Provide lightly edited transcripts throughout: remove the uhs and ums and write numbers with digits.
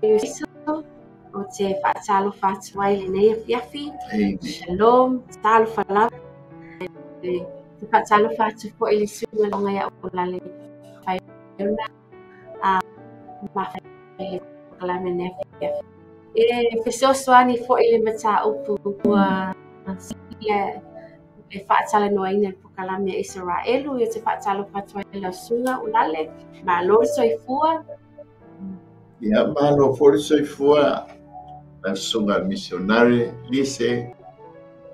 Iso o te whaatalo whaatuai le nei afiafi. Shalom, talo whalava. Te whaatalo whaatu po i le sunga longa ia o lale whaiona a mawhai le kalame nei afiafi. E fesosoani fo i le mata upu ua sile e whaatala noa ina po kalame Israelu i te whaatalo whaatuai le sunga o lale ma lor soifua. Ia malo for soifua na sunga missionary lise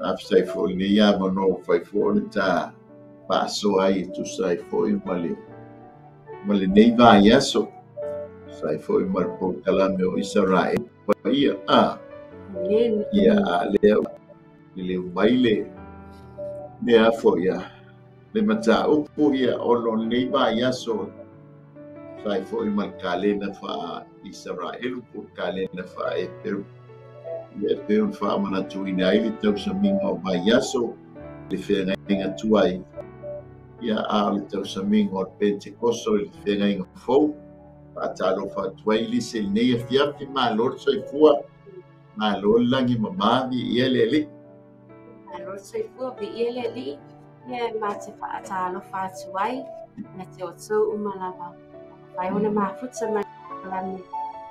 afsai fo le ia mano fai fo le ta paso ai tu sai fo i male nei va yaso sai fo i mal po kalame o Israel pa ia ia le baile le afo ia le mata upu ia ono nei va yaso sai fo i mal kalena fa Israel po kalena fa e Peru ia Peru fa mana tu ina ile tau sa minga o vai yaso le fenga inga tuai ia a le tau sa minga o Pentecosto le fenga inga fo atalo fa tuai li se nei fiafi ma lor soifua ma lor langi mamavi ia le ma lor soifua vi ia le ia ma te atalo fa tuai na te oto umalava vai ona mafuta mai kalame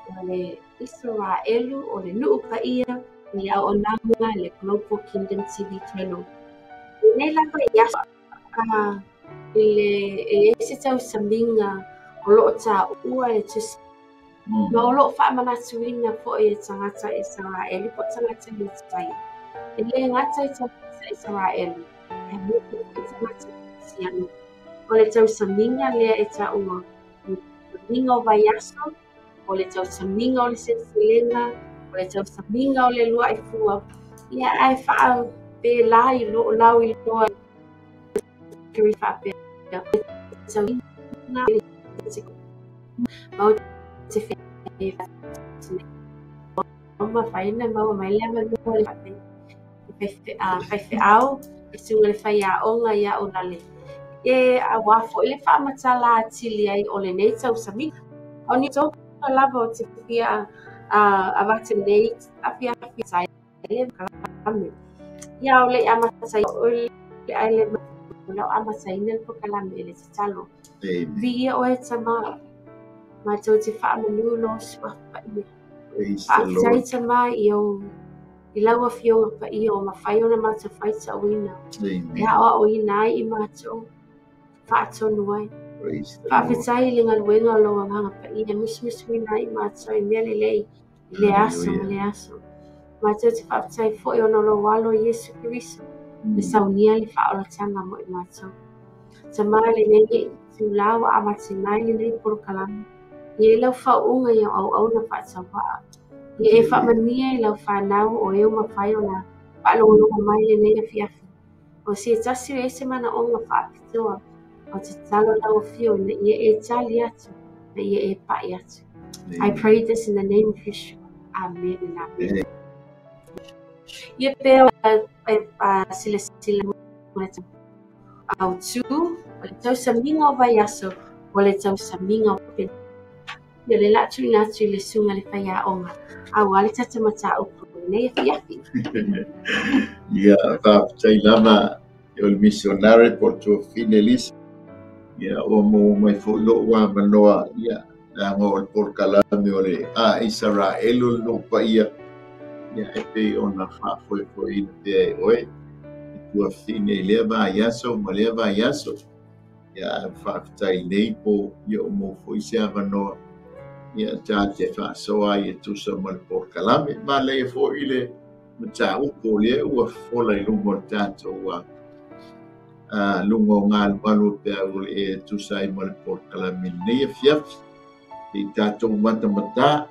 o le Israelu o le nuu ka ia ni au onanga le Global Kingdom TV channel. Nei lava ia e se tau saminga o loo ta ua e tusi. Ma o loo wha manatuina fo e tangata Israelu po tangata ni tai. E le ngata i tangata Israelu. E muku i tangata sianu. O le tau saminga lea e ta ua. Saminga o vaiaso, o le tau saminga o le sensilenga, o le tau saminga o le lua i fua. Ia ai wha pe lai lo lau i loa kiri wha pe saminga mau te whi ma whaina mau mai lema lua le whai au e sunga le whai a onga ia o lale. E a wafo ile wha matala atili ai o le nei tau saminga. O ni tō lava o te whia a wate nei a whia sai e kalame. Ia o le amatai o le aile lau amatai nel po kalame ele te talo. Via o e tama ma tau te wha manu lo swa pa ia. Whaatai tama i lau a fionga pa ia o ma whaiona ma ta whaita o ina. Ia o ina i ma tau whaatonu ai. Whaafitai le ngaluenga o loa nganga pa ia mis wina i ma tau i mea lei le aso le aso. Ma tau te whaafitai fo i ono lo walo Yesu Kiriso. Le saunia le whaola tanga mo i ma tau. Tama le nenge tu lau a matinai le nei poro kalama. Ia lau whaunga i au na whaatau waa. Ia e whaamania i lau whanau o eo ma whai o na whaalonga mai le nei a fiafi. O si e tasi o ese mana o nga whaapitoa. O te talo lau fio na ia e tali atu, na ia e pai atu. I pray this in the name of Yeshua. Amen and amen. Ia pēo sila muna au tu, o le tau saminga o vai aso, o le tau saminga o pen. Ia le latu i natu i le sunga le whai a onga. Au ale tata mata upu, nei a fiafi. Ia whaafitai lama o le missionare por tu finelis. Ia o mo mai fo lo wa manoa ia na ngol por kalame o le Israelu no pa ia e pe ona fa foi pe oi tu fine leva yaso ma leva yaso ia fa tai nei po ia mo foi se avano ia ta te fa so ai tu so mal por kalame ma le fo ile mata u ko le u fo la lu mortato wa lungo ngal balu pe e tu sai mal por kalame nei fiaf i tato mata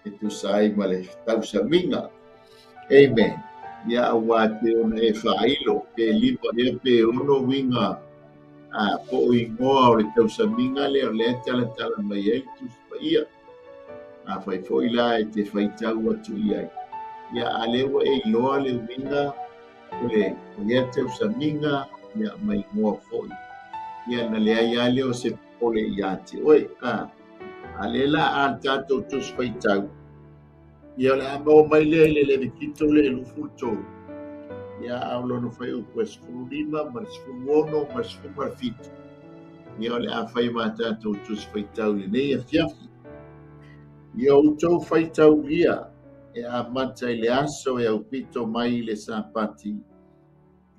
e tu sai mal tau saminga. Amen. Ya wate ona e whailo ke lipa e pe ono winga po ingoa o le tau saminga le o le tala mai e tu ia fai foi la e te fai tau atu ia ia alewa e iloa le winga le tau saminga ia mai ngoa foi ia na le ai ale o se pole iate oi alela a tato tus fai tau Ia le amo mai le kito le lufuto. Ia aulo no fai o pues fulima, mas fumono, mas fumarfito. Ia le a fai mata to tus fai tau le nei a fiafi. Ia o tau fai tau lia. E a mata le aso e au pito mai le sapati.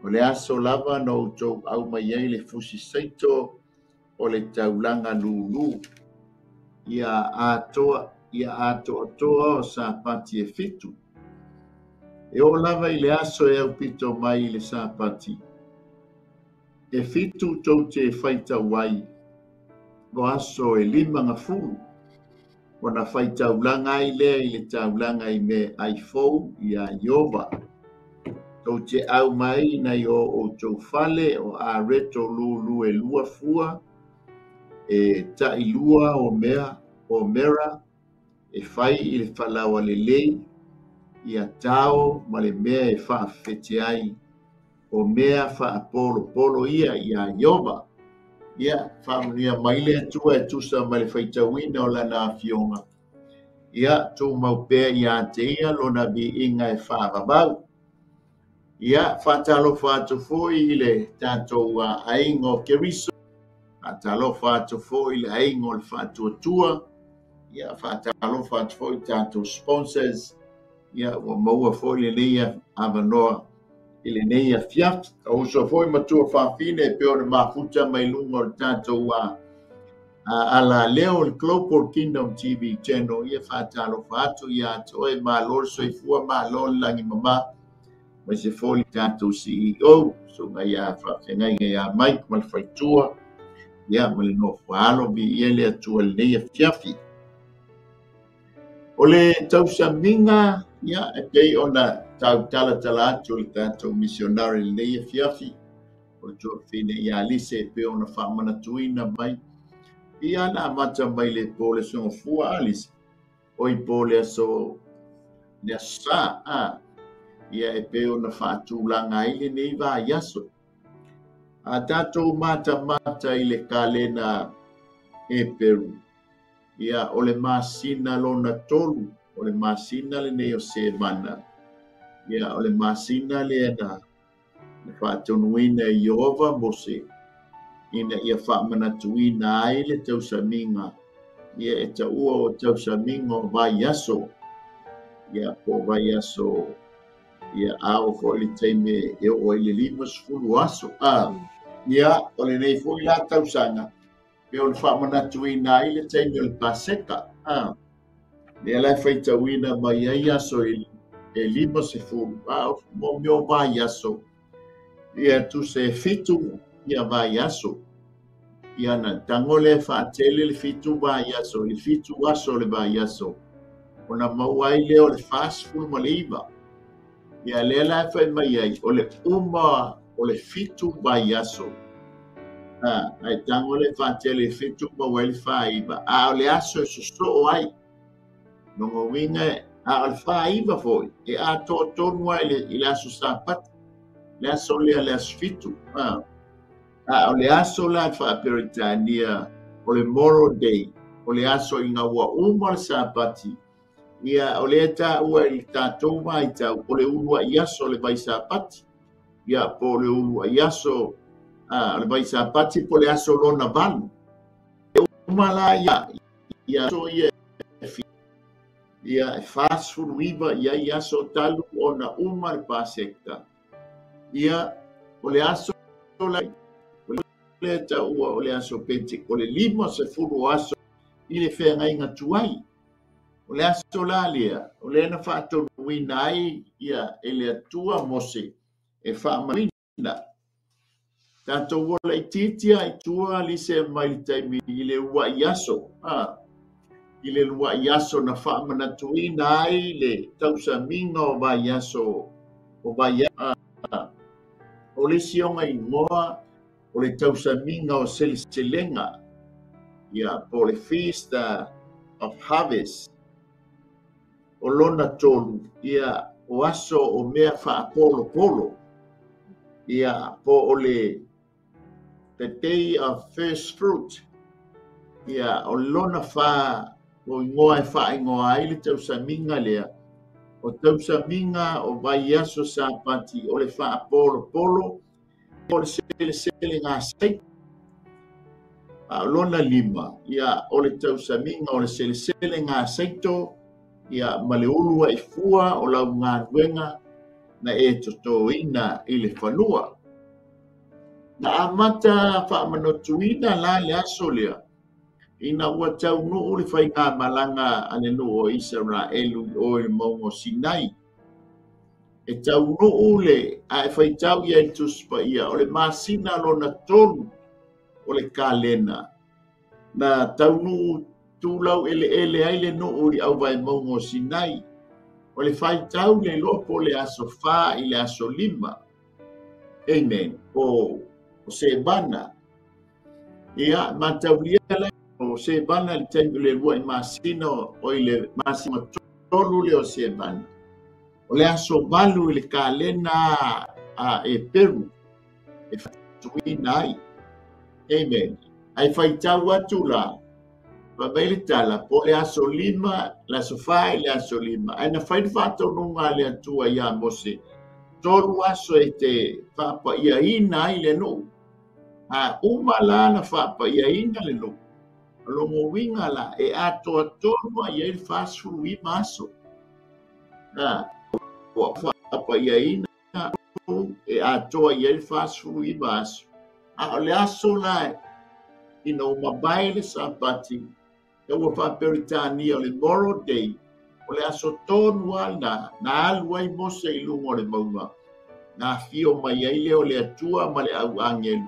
O le aso lava no tau au mai ai le fusi saito o le taulanga lulu. Ia atoa o sapati e fitu. E o lava i le aso e au pito mai le sapati. E fitu tau te whaita wai. O aso e 5 O na whaita ulanga i lea i le taulanga i me ai fou i a Iova. Tau te au mai na o tau fale o a reto lulu e lua fua. E ta i lua o mera. E whai i le whalawa le lei. I a tau ma le mea e wha fete ai. O mea wha polo ia i a Iova. Ia, whamunia mai le atua e tusa ma le whaitawina o lana fionga. Ia, tō maupea i a te ia lona bi inga e whaavabau. Ia, whatalo whatofo i le tātou a aingo keriso. Whatalo whatofo i le aingo le whatuatua. Ia, whatalo whatofo i tātou sponsors. Ia, wa maua fo i le neia avanoa. I le neia fiat. O so fo i matua whawhine e peo na mafuta mai lungo le tātou a ala leo le Global Kingdom TV channel ia whatalo whatu ia toe ma lor soifua ma lor langi mama mai se foli tātou CEO so ngai a whawhengai ngai a Mike mal whaitua ia mali no whaalo bi ia le atua le neia fiafi. O le tausaminga ia e kei ona tau tala atu le tātou missionary le neia fiafi o tua whine ia lise e peo na whamanatuina mai. Ia na mata mai le pole so fua alis. Oi pole so le sa ia e peo na fatu langa ile nei va yaso. A tato mata i le kalena e Peru. Ia o le masina lona tolu, o le masina le nei o se mana. Ia o le masina le na fatu nuina Iova Mose. Ina ia whamanatuina ai le tausaminga. Ia e taua o tausaminga o vai aso. Ia po vai aso. Ia ao fo le teime e o le 5 aso. Ia o le nei fo i la tausanga. Pe o le whamanatuina ai le teime o le paseka. Ia lai whaitawina mai ai aso e 5. Mo meo vai aso. Ia tu se fitu. Ia vai aso. Ia na tangole whaatele le fitu vai aso. Le fitu aso le vai aso. O na mauai leo le fast food ma le iwa. Ia lea lai whai mai ai. O le uma o le fitu vai aso. Ai tangole whaatele le fitu ma wai le whaiva. O le aso e so o ai. Nongo winga o le whaiva foi. E a to tonu ai le aso sapati. Le aso lea le aso fitu. O le aso la whaaperitania, o le Moro Day, o le aso i ngā ua uma le sapati. Ia o le ta ua i tātou mai tau, o le ulua i aso le vai sapati. Ia po le ulua i aso, le vai sapati po le aso lona vanu. E uma la ia so ia fast food wiva, ia i aso talu o na uma le pasekta. Ia o le aso la le taua o le aso pete o le 5 aso i le whenga inga tuai. O le aso la lea, o le na whaatonuina ai ia e le atua mose e whaamawina. Tātou wola i titia i tua li se mai taimi i le ua i aso. I le ua i aso na whaamanatuina ai le tausaminga o vai aso. O vai aso. O le sionga i ngoa o le tausaminga o seliselenga. Ia po le Feast of Harvest. O lona tolu. Ia o aso o mea whaapolo. Ia po o le the Day of First Fruit. Ia o lona wha o ingoa e wha ingoa ai le tausaminga lea. o tausaminga o vai aso sa pati o le whaapolo polo o le sele ngā sei a lona lima ia o le tausaminga o le sele ngā seito ia ma le ulua i fua o lau ngā nuenga na e totoina i le whanua. Na amata whaamanotuina la le aso lea ina ua tau nuu le whai ngā malanga ane nuu o Israelu o le maungo Sinai. E tau nuu le a e whai tau ia i tuspa ia o le masina lona tonu o le kalena. Na tau nuu tūlau ele ai le nuu i au vai maungo Sinai. O le whai tau le lopo le aso wha i le aso lima. Amen. O se bana. Ia matau lia la o se bana le taimu le lua i masino o i le masino tolu le o se bana. O le aso balu i le kalena a e peru. E whatuina ai. Amen. Ai whaitau atu la. Pabai le tala po le aso lima, la sofa i le aso lima. Ai na whaini whatau nunga le atua ia mose. Tolu aso e te whapa ia ina i le nuu. A umala na whapa ia ina le nuu. Longo winga la e ato atonua ia il fasuru i maso. Na whapa ia ina e ato ia il fasuru i maso. A le aso la ina umabai le sapati. E ua whaperitania o le Moro Day. O le aso tonua na alua i mose i lungo le maunga. Na fio mai ai leo le atua ma le au angelu.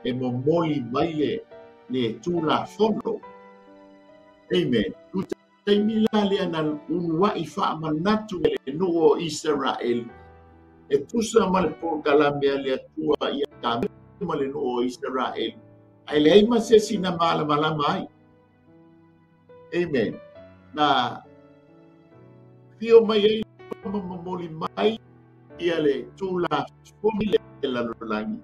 E momoli mai le tūla fono. Amen. Tutai mila le ana unua i wha manatu le nuo Israel. E tusa ma le porkalamea le atua i a ma le nuo Israel. Ai le aima se sina malama ai. Amen. Na fio mai ai momoli mai ia le tūla fono le lalolangi.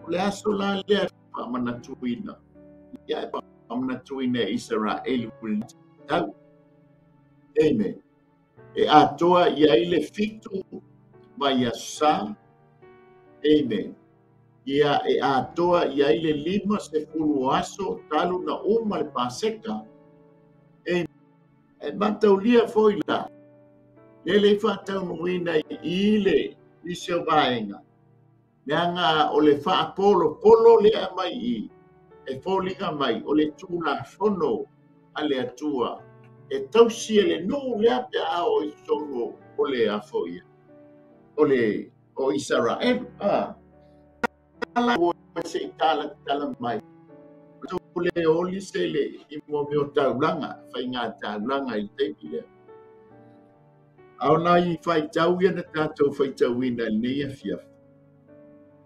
Le aso la le manatuina. Ia manatuina Israel tau. Amen. E atoa ia ile fitu mai asa. Amen. Ia e atoa ia ile lima se fulu aso talu na uma le paseka. Amen. E mataulia foi la. Lele fatau nuina ile isio vaenga. Nanga o le wha polo lea mai i. E fōlinga mai o le tūna whono a le atua. E tausi e le nō lea pe a o i songo o le afoia. O le o Israel. Tala o se tala mai. O le oli se le i mo meo taulanga. Whai ngā taulanga i teipi lea. Au nai whai tau ia na tātou whai tau ina nea fiafu.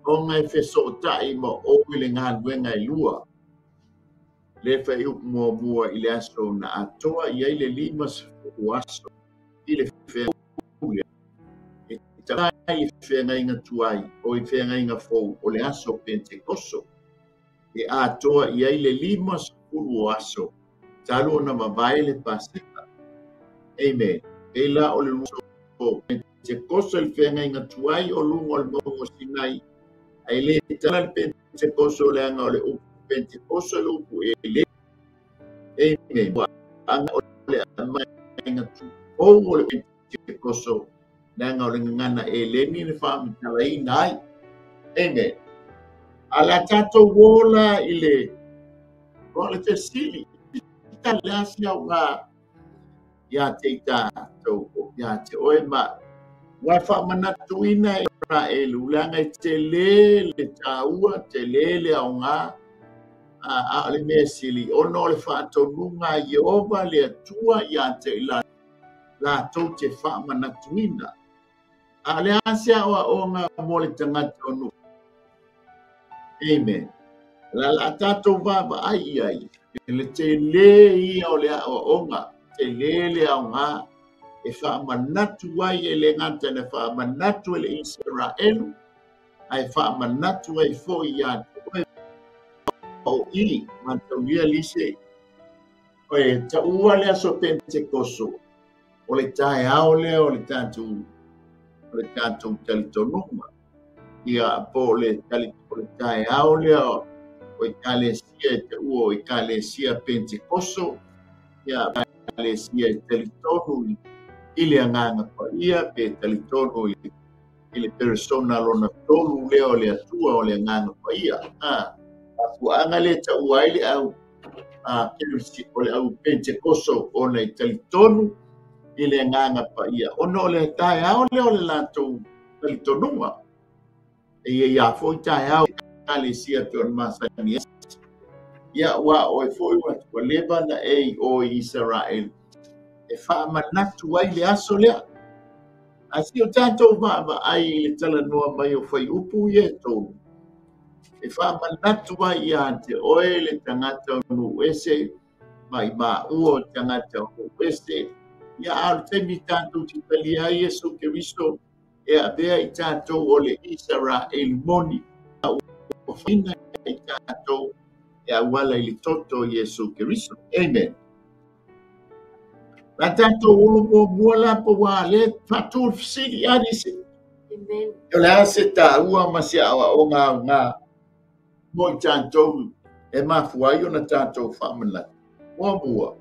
O ngai wheso tai mo o le ngā nuenga i lua. Le whai mua i le aso na atoa i le lima o aso. I le whea uia. E tarai i whea ngai ngā tuai o i whea ngai ngā fau o le aso Pentekoso. E atoa i le lima o aso. Talo na mawai le paseka. Amen. E la o le luso o Pentekoso i whea ngai ngā tuai o lungo le maungo Sinai. Ai le tala le Pentekoso le anga o le upu Pentekoso le upu e le Amen. Anga o le amai nga tu o le Pentekoso le anga o le ngana e le ni le whamitala i nai. Amen. Ala tato wola i le te sili. Ita le asi au ngā ia te ita tau ia te oe ma wai whamanatuina e Israelu, langa i te le taua, te le au ngā, a le mea sili, ono le whaatonunga i Jehova le atua i a te la tau te whamanatuina. A le asia o ngā mo le tangata onu. Amen. La tatou vava ai, le te le i o le o ngā, te le au ngā, e whaamanatu ai e le ngata ne whaamanatu e le Israelu, ai whaamanatu ai fo i a o i mantaulia lise. O e taua le aso Pentekoso, o le tae ao lea o le tātou talitonuma. Ia po le tae ao lea o ekalesia te ua o ekalesia Pentekoso, ia ekalesia e talitonu i le anganga paia pe talitonu i le persona lona tolu lea o le atua o le anganga paia. Afuanga le ta ua i le au o le au Pentekoso o le talitonu i le anganga paia. Ono le tae ao lea o le latou talitonuma. Ia foi tae ao ekalesia pe ona masani ia ua o e foi ua leva na o Israel. E whaamanatu ai le aso lea. Asi o tātou ai le talanoa mai o whai upu i e tōru. E whaamanatu ai i ante oe le tangata o nu ese, mai ua o tangata o nu ese. Ia alu temi tātou ti tali ai Yesu Keristo, e a bea i tātou o le Israel moni. O whina i tātou e a wala i le toto Yesu Keristo. Amen. La tātou ulu mua la pa wā le whatul fisiri adisi. Amen. O le ase tā ua masi awa o ngā mo i tātou e mafuai o na tātou whamana. Mua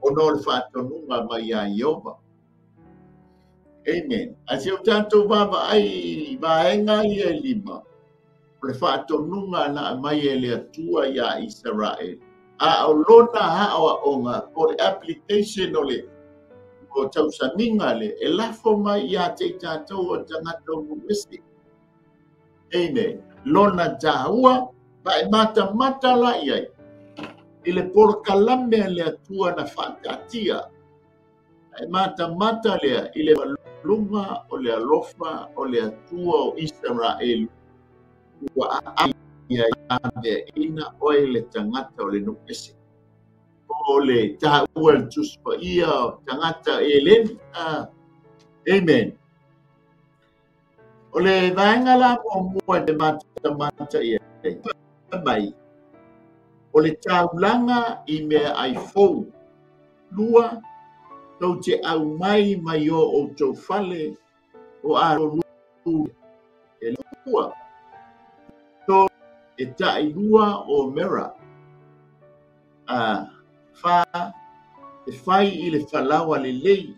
o no le whatonunga mai a Iowa. Amen. Asi o tātou wāwa ai vāenga i e lima. O le whatonunga na mai e le atua i a Israel. A o lona hawa o ngā o le application o le o tausaminga le e lafo mai i a te tātou o tangata o nuwesi. Amen. Lona tāua pa e mata la iai. I le porokalame le atua na whakatia. E mata lea i le malunga o le alofa o le atua o Israel. Ua ai ia ia ina oe le tangata o le nuwesi. O le tāua le tuspa ia o tangata e leni. Amen. O le vaenga la mua te mata ia. Mai. O le taulanga i mea ai fou. Lua, tau te au mai o tau fale o aro lu. E lua. Tō e tai lua o mera. E whai i le whalawa le lei.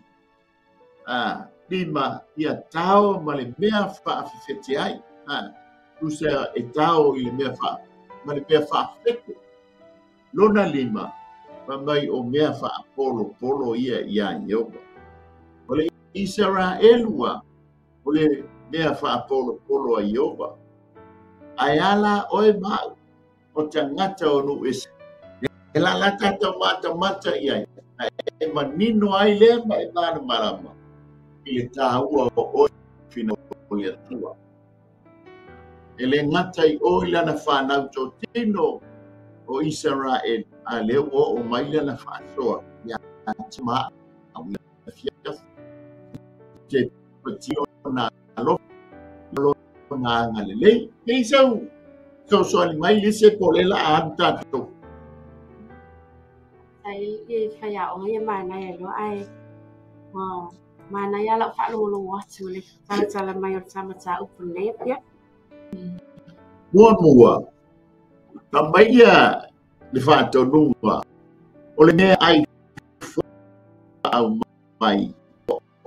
Lima ia tau ma le mea whaafewhete ai. Tusa e tau i le mea ma le mea whaafewhete. Lona lima, mai o mea polo ia Iowa. O le Israelua, o le mea polo a Iowa. Ai ala oe mau, o tangata o nu ese. E la la tata mata ia. E manino ai le mai mana marama. I le tāua o oi fina o le atua. E le ngata i oi lana whanau tō tino o Israel. A le o mai lana whāsoa. Ia tima au le fias. Te patio na alo. Nga ngalelei. Kei sau. So ali mai lise po le la anta tō. Ai kaya o ngai mana ya lo ai mana ya la fa lo atu le tala mai o sama ta upune ya mua também de fato numa o le ai au mai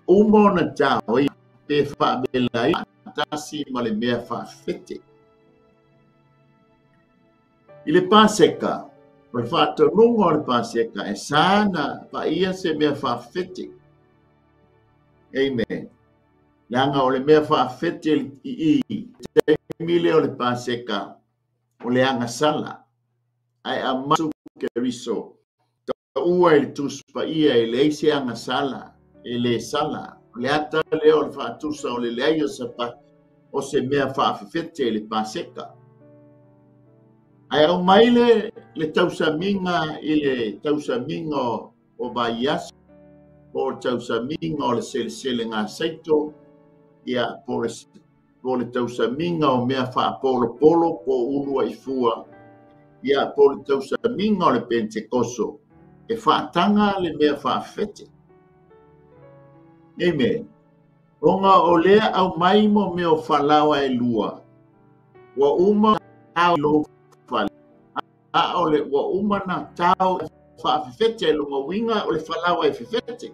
o mona ta o pe fa belai tasi ma le mea fa fete il paseka o fato lungo le paseka e sana pa ia se mea fa fete. Amen. Langa o le mea fa fete i mile o le paseka o le anga sala ai amasu Keriso ta ua il tuspa ia e le ise anga sala e le sala le ata le o le fa tusa o le leio sapa o se mea fa fete le paseka. Ai au mai le tausaminga i le tausaminga o vaias o tausaminga o le sele ngā saito ia po le tausaminga o mea wha polo po ulu ai fua ia po le tausaminga o le Pentekoso e whaatanga le mea wha fete. Amen. Onga o lea au mai mo me o whalawa e lua. Wa uma tau lo whale. A o le wa uma na tau whaafefete lunga winga o le whalawa e fefete.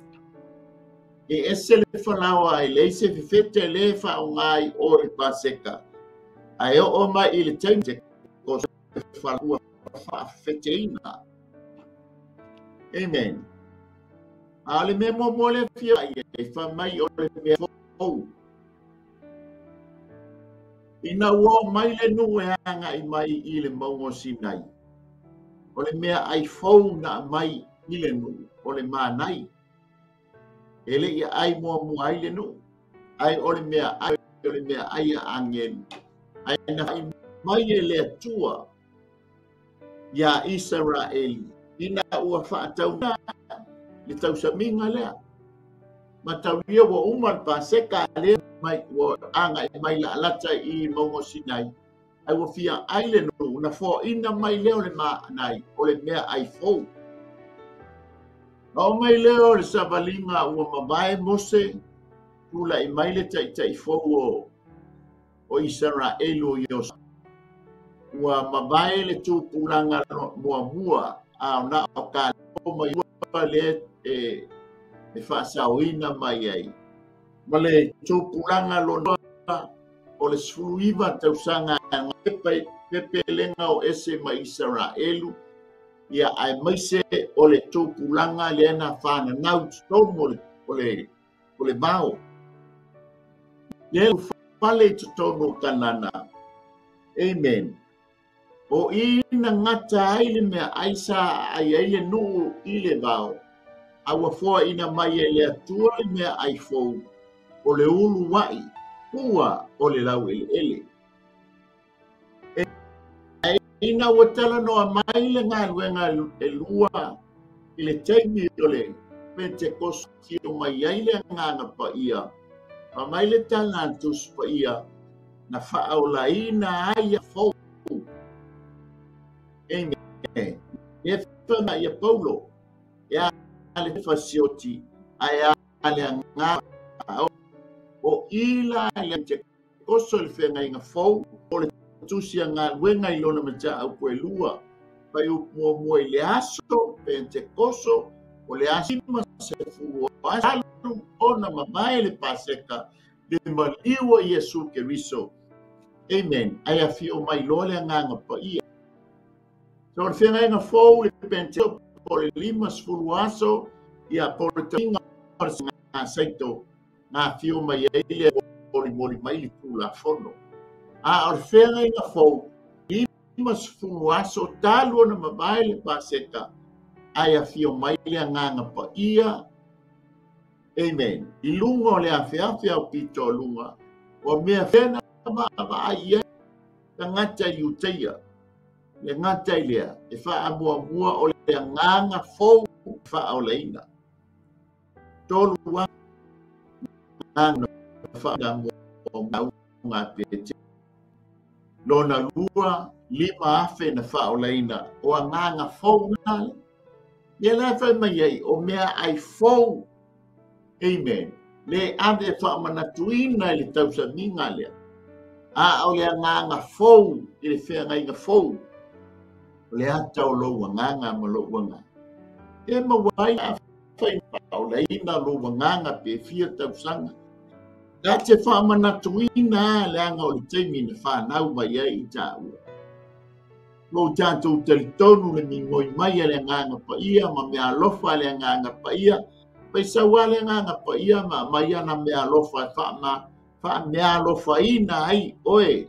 E ese le whalawa e leise fefete le whaongai o le paseka. Ai o mai i le taimte ko se whalawa whaafefete ina. Amen. Ale me mo le fia e fa mai o le me fo. Ina wo mai le nu e anga i mai i le maungo Sinai. O le mea ai fo na mai i le nu o le manai. Ele ia ai mo ai le nu. Ai o le mea ai angen. Ai na mai e le atua ia Israel. Ina ua whaatau na le tau sa minga lea. Ma tau lia wa uman paseka le mai wa anga mai la lata i maungo Sinai. Ai wa fia ai le nu na fo ina mai leo le manai o le mea ai fo. O mai leo le savalinga ua mabae mose kula i mai le tai fo o Israel o Yosa. Ua mabae le tūpulanga mua a na o ka o mai ua le e whaasauina mai ai. Ma le tūpulanga lonoa o le sfuiva tausanga pepe lenga o ese mai Israelu ia ai maise o le tūpulanga le ana whana nau tomo o le mau. Le whale tutono kanana. Amen. O ina ngata ai le mea aisa ai le nuu i le vau. Awa fua ina mai e le atua le mea ai fou. O le ulu wai. Ua o le lau ele. Ina watala noa mai le ngā luenga e lua i le teimi o le Pentekosti o mai ai le nganga pa ia. Ma mai le talantus pa ia na whaaulaina ai a fou. Amen. E whana ia Paulo. E ale fasioti. Ai ale ngā o ila le Pentekosto le whenga inga fou. O le tusia ngā luenga i lona maja au koe lua. Pai mua i le aso Pentekosto. O le asima se fua. Asalu ona mamae le paseka. Le maliwa Yesu Keriso. Amen. Ai a fio mai lole nganga pa ia. So le whenga inga fou le Pentekosto. Po le lima sfulu aso. Ia po le tainga ngā saito. Ngā fio mai eile moli mai li kula fono. A o le whenga inga fou. Lima sfulu aso talu na mamae le paseka. Ai a fio mai le nganga pa ia. Amen. I lunga o le awhia o pito lunga. O mea whena ma ai e. Ka ngata i uteia. Le ngata i lea. E wha mua o le nganga fou. Wha o leina. Tolu wa. Nganga wha mua ngā pete. Lona lua lima afe na wha o leina. O a nganga fou nale. Ia la whai mai ei, o mea ai fou. Amen. Le ave wha manatuina i le tausa minga lea. A o lea nganga fou, i le whea ngai nga fou. O le ata o loua nganga ma loua ngā. E mawai a whai pao leina loua nganga pe fia tausanga. Ka te wha manatuina le anga o le teimi na whanau mai ei i tā ua. Lo tātou teritonu le mingoi mai le nganga pa ia, ma mea alofa le nganga pa ia, pai sawa le nganga pa ia, ma mai ana mea alofa wha mea alofa ina ai, oe,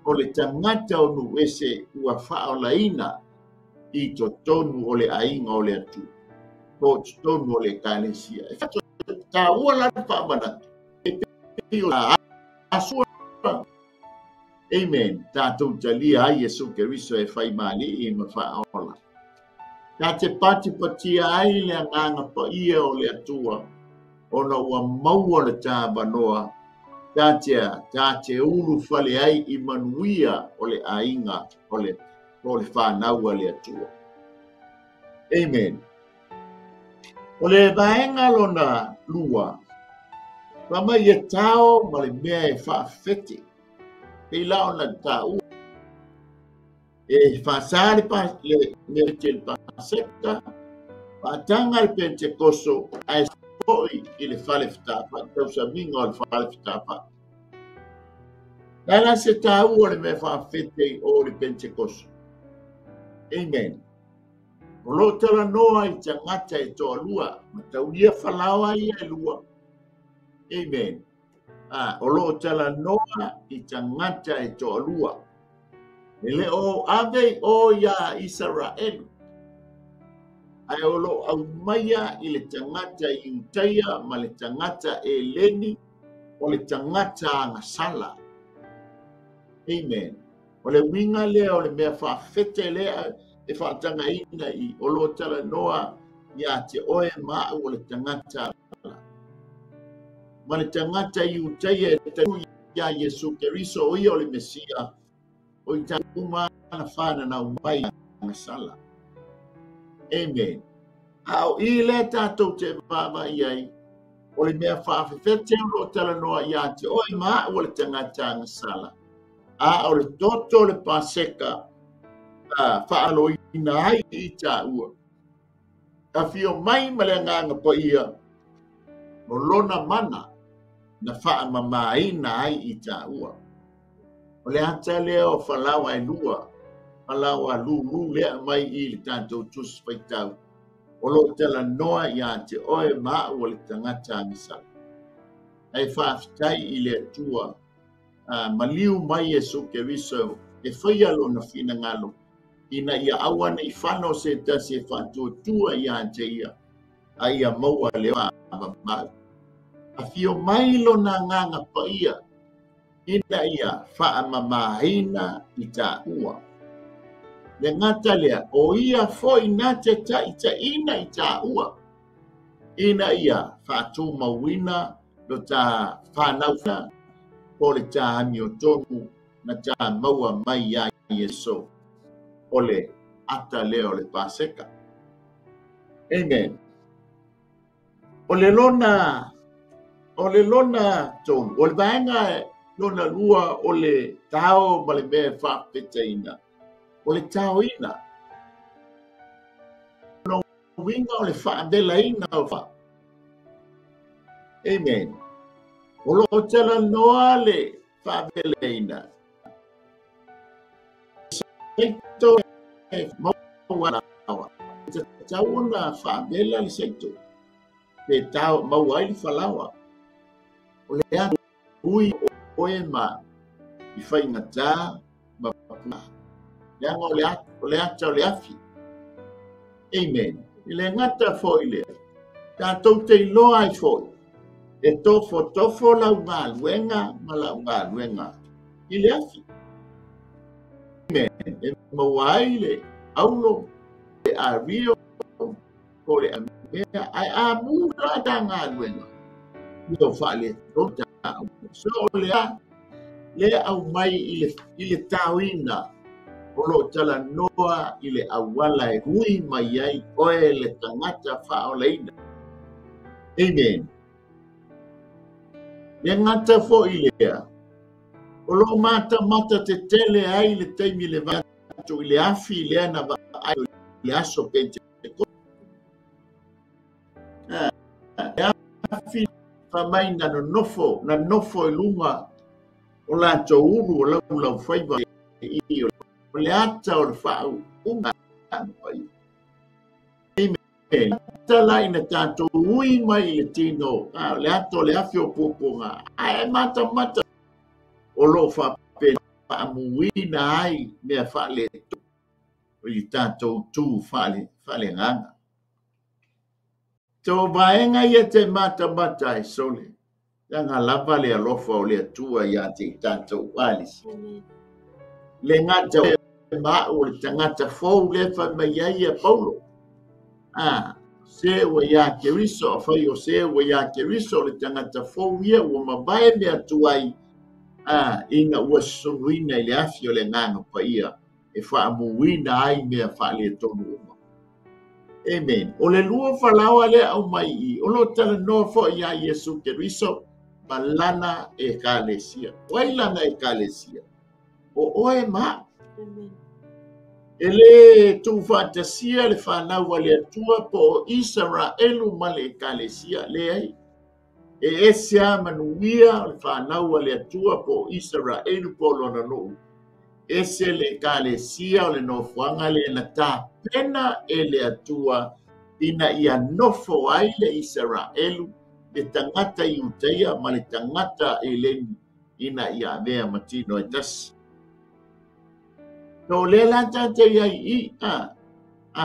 o le tangata o nu ese ua wha o la ina, i to tonu o le ainga o le atu, o tonu o le kalesia. E whato, tā ua lana wha manatu, e pio la asua. Amen. Tātou talia ai Yesu Keriso e whai mali i ma whaola. Tā te pati ai le nganga pa ia o le atua. Ona ua maua le tā banoa. Tā te ulu whale ai i manuia o le ainga o le whanaua le atua. Amen. O le vaenga lona lua. Wama ia tau ma le mea e whaafeti. Pei lao na tau. E whaasare pa le mea te le paseka. Whaatanga le Pentekoso ai spoi i le whale whtapa. Tau sa minga o le whale whtapa. Nana se tau o le mea whaafeti o le Pentekoso. Amen. O lo tala noa i tangata e toa lua. Ma tau lia whalawa i e lua. Amen. O lo tala noa i tangata e toa lua. Ele o ave o ya Israel. Ai o lo au maya i le tangata i utaya ma le tangata e leni o le tangata ngasala. Amen. O le winga lea o le mea whaafete lea e whaatanga ina i o lo tala noa ia te oe maa o le tangata. Ma le tangata i utaya e tanu ia Yesu Keriso o ia o le Mesia. O i taku mana whana na umai ngasala. Amen. Au i le tātou te vava iai, o le mea whaafewhete o tala noa ia te oe maa o le tangata ngasala. O le toto le paseka, whaalo ina ai i tā ua. A whio mai ma le nganga po ia, o lona mana, na wha mamaina ai i tā ua. O le ata lea o whalawa e lua, whalawa lulu lea mai i le tātou tus whaitau. O lo tala noa ia te oe maa o le tangata ngasala. Ai whaafitai i le atua, maliu mai Yesu Keriso, e whaialo na whina ngalo. Ina ia awana i whano se tasi e whantua tua ia te ia, a ia maua lea mau. A whio mailo na nganga pa ia, ina ia wha mamahina i tā ua. Le ngata lea, o ia foi na te ta ina i tā ua. Ina ia whātū mawina no tā whānauna o le tā hani o tonu na tā maua mai a Yesu. O le ata lea o le paseka. Amen. O le lona tonu, o le vaenga lona lua o le tao ma le mea whaapetaina. O le tau ina. No winga o le whaandela ina o wha. Amen. O lo tala noa le whaandela ina. Seito e maua awa. Te tau na whaandela le seito. Te tau maua ili whalawa. O le anu hui oe ma i whaingata ma papua. Yang ole ata ole afi. Amen. Ile ngata foi le. Tātou te loa ai foi. E tofo lau ngā luenga, ma lau ngā luenga. Ile afi. Amen. E mawai le aulo, le a rio, ko le amea, ai a mura da ngā luenga. Io fa le tota. So le au mai ile tauina. O lo tala noa i le awala e hui mai ai oe le tangata whaoleina. Amen. Le ngata fo i lea. O lo mata te tele ai le teimi le vatu i le afi lea na va ai le aso pente. Le afi whamai na nofo i lunga o la to uru o lau whaiva i o o le ata o le whau unga pai. Amen. Tala ina tātou ui mai le tino. Le ata o le afi o poponga. Ai mata. O lo whape whaamuina ai mea whale tu. O li tātou tū whale nganga. Tō vaenga ia te mata e sole. Yanga lava le alofa o le atua ia te tātou walis. Le ngata o le tangata fou le wha mai ai a Paulo. Se wa ia Keriso, whai o se wa ia Keriso le tangata fou ia ua mawae mea tuai. Inga ua sunuina i le afi o le nganga pa ia. E wha amuina ai mea wha le tonu uma. Amen. O le lua whalawa le au mai I. O lo tala noa fo ia Yesu Keriso. Malana e kalesia. Wailana e kalesia. O oe ma. Amen. Ele tu fantasia le whanau le atua po Israelu ma le kalesia le ai. E esia manuia le whanau le atua po Israelu po lona no. Ese le kalesia o le nofuanga le na tā pena e le atua ina ia nofo ai le Israelu le tangata Iuteia ma le tangata eleni ina ia mea matino e tasi. No le lanta te ia I a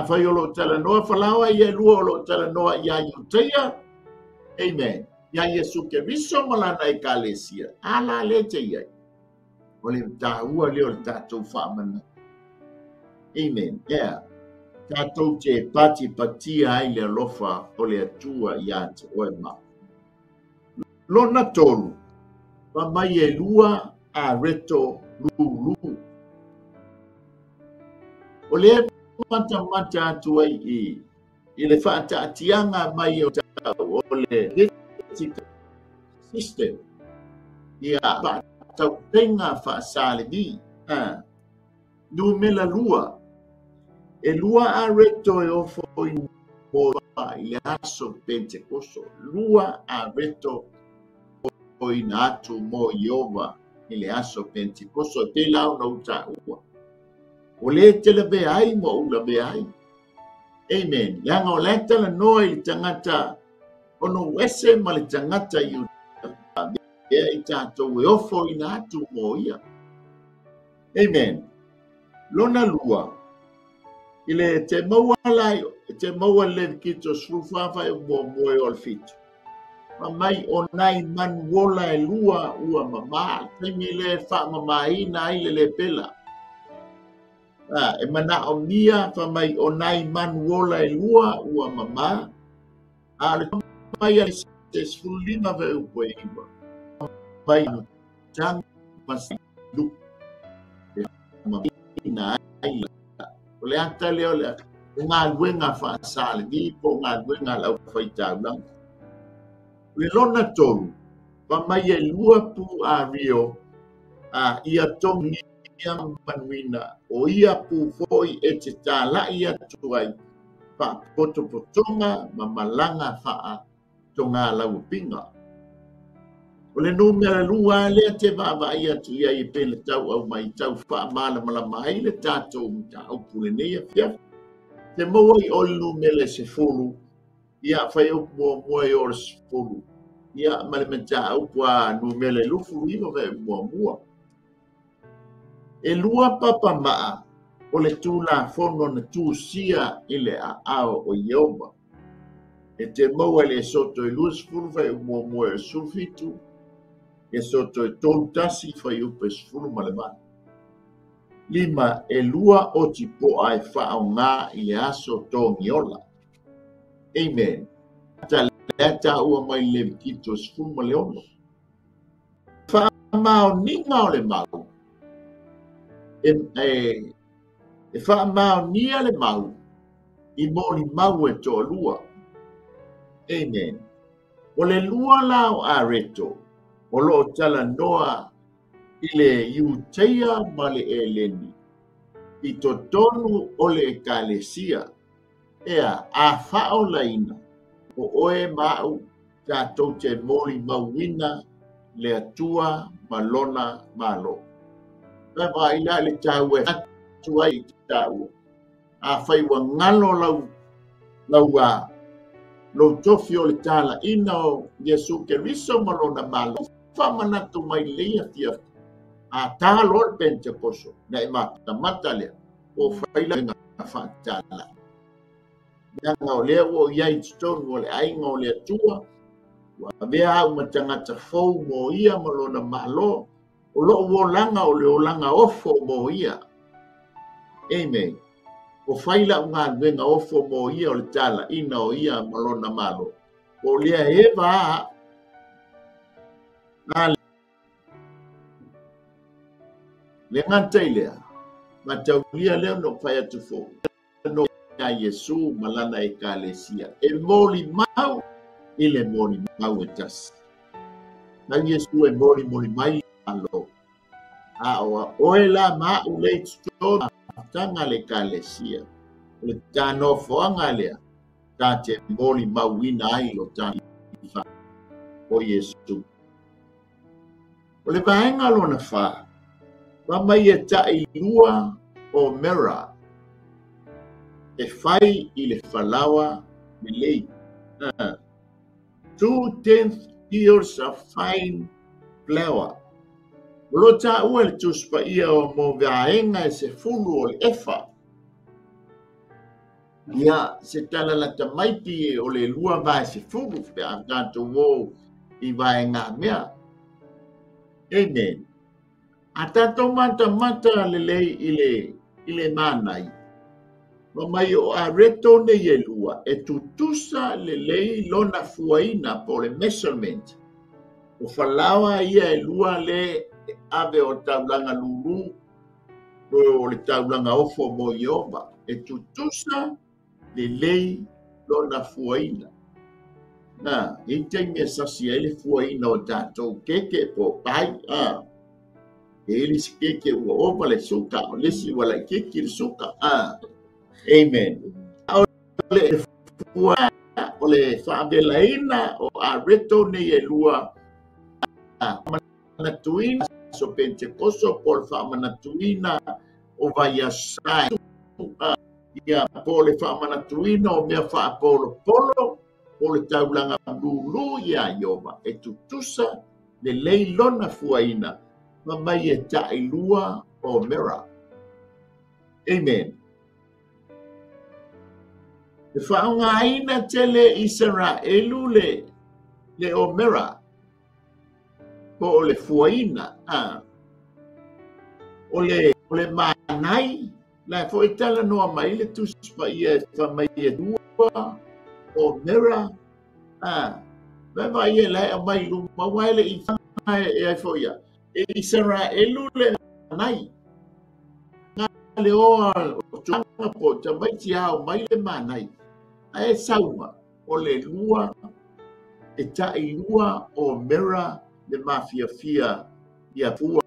whai o lo tala noa whalawa ia lua o lo tala noa ia Iuteia. Amen. Ia Yesu Keriso malana e kalesia. Ala le te iai. O le tāua leo le tātou whaamana. Amen. Yeah. Tātou te pati patia ai le alofa o le atua ia te oe ma. Lona tolu, pa mai e lua a reto lulu. O le mata atu ai I le whaatatianga mai o tau o le system. Ia tau tenga whaasale ni. Nu mela lua. E lua a reto e ofo I mo I aso Pentecosto. Lua a reto o I atu mo Iova I le aso Pentecosto. Te lau na uta ua. O le te le be ai mo ula be ai. Amen. Yanga o le tala noa I tangata ono wese ma le tangata Iu. Ea I tātou e ofo I atu mo ia. Amen. Lona lua. Ile te maua lai, te maua le kito srufafa e mua moe o le fitu. Ma mai o nai man wola e lua ua mama, temi le wha mama ina ai le pela. E mana o mia, fa mai o nai man wola e lua ua mama, a le mai a se sfulima ve upo e iwa. Mai no tang pasi lu. Ina ai o le ata leo le ngā luenga whaasale ni po ngā luenga lau whaitau lang. Le lona tolu, pa mai e lua pu a rio a ia tongi ia manuina o ia pu foi e te tāla ia tuai pa potopotonga ma malanga whaa to ngā lau pinga. O le numera lua lea te vava ia tu ia I pele tau au mai tau wha mala mai le tātou mta au pule neia fia. Te maua I olu numele se fulu, ia whai au mua I ora se fulu. Ia male mta au pua numele lufu iwa ve mua. E lua papa maa, o le tūla fono na tū sia ile a ao o Iova. E te maua le soto I lua se fulu ve mua e sulfitu. E soto e tolu tasi whai upe sfunu malemana. Lima e lua o ti po ai whao ngā I le aso tō ngiola. Amen. Ta leta ua mai le kito sfunu maleono. Wha mao ninga o le mau. E wha mao nia le mau. I mōni mau e tō lua. Amen. O le lua lao a reto. O lo tala noa I le Iuteia ma le eleni. I to tonu o le kalesia. Ea a whao laina. O oe mau tātou te mori mauina le atua malona malo. Ka waila le tau e atu ai tau. A whaiwa ngalo lau a lo tofi o le tala ina o Yesu Keriso malona malo. Whamanatu mai leia tia a tālo le Pentecosto na e mata lea o whaila ngā whaatala. Nanga o lea o iai tonu o le ainga o le atua wa mea au matangata fau mo ia malona malo o lo langa o le olanga ofo mo ia. Amen. O whaila ngā wenga ofo mo ia o le tala ina o ia malona malo. O lea eva le ngantai lea, ma tau lia lea no whai atu fō. No a Yesu malana ekalesia. E moli mau, ile moli mau e tas. Na Yesu e moli mai alo. Awa oela ma ule tona tanga le kalesia. Le tano foanga lea. Tate moli mawina ai lo tani fa. O Yesu. O le vaenga lona fa. Mamai e tai lua o mera. E fai i le falawa me lei. 2/10 ears of fine flour. Lo ta ua le tuspa ia o mo vaenga e se fulu o le efa. Ia se tala la tamaiti o le lua vai se fulu pe a tanto wo i vaenga mea. Amen. A tanto mata le lei i le manai. Mamai o a reto ne ye lua e tutusa le lei lona fuaina po le measurement. O falawa ia e lua le ave o taulanga lulu o le taulanga ofo mo ioba. E tutusa le lei lona fuaina. Na, i te mea sasi e le fuaina o tatou keke po pai e ili si keke ua opa le suka o lesi wala keke le suka Amen. Ole fua ole faabelaina o a reto ne e lua manatuina so pentecoso por manatuina o vai sai ia pole manatuina o mea fa polo o le taulanga lulu ia iova e tutusa le leilona fuaina mamai e tai lua o mera. Amen. E whaongaina tele Israelu le o mera po o le fuaina o le manai la fo itala noa mai le tuspa ia whamai e dua o mera vai e lai a mai luma waile i whangai e ai fo ia e Israelu le manai le oa o tuanga po tamai tiao mai le manai e sauma o le lua e tai lua o mera le mafia ia pua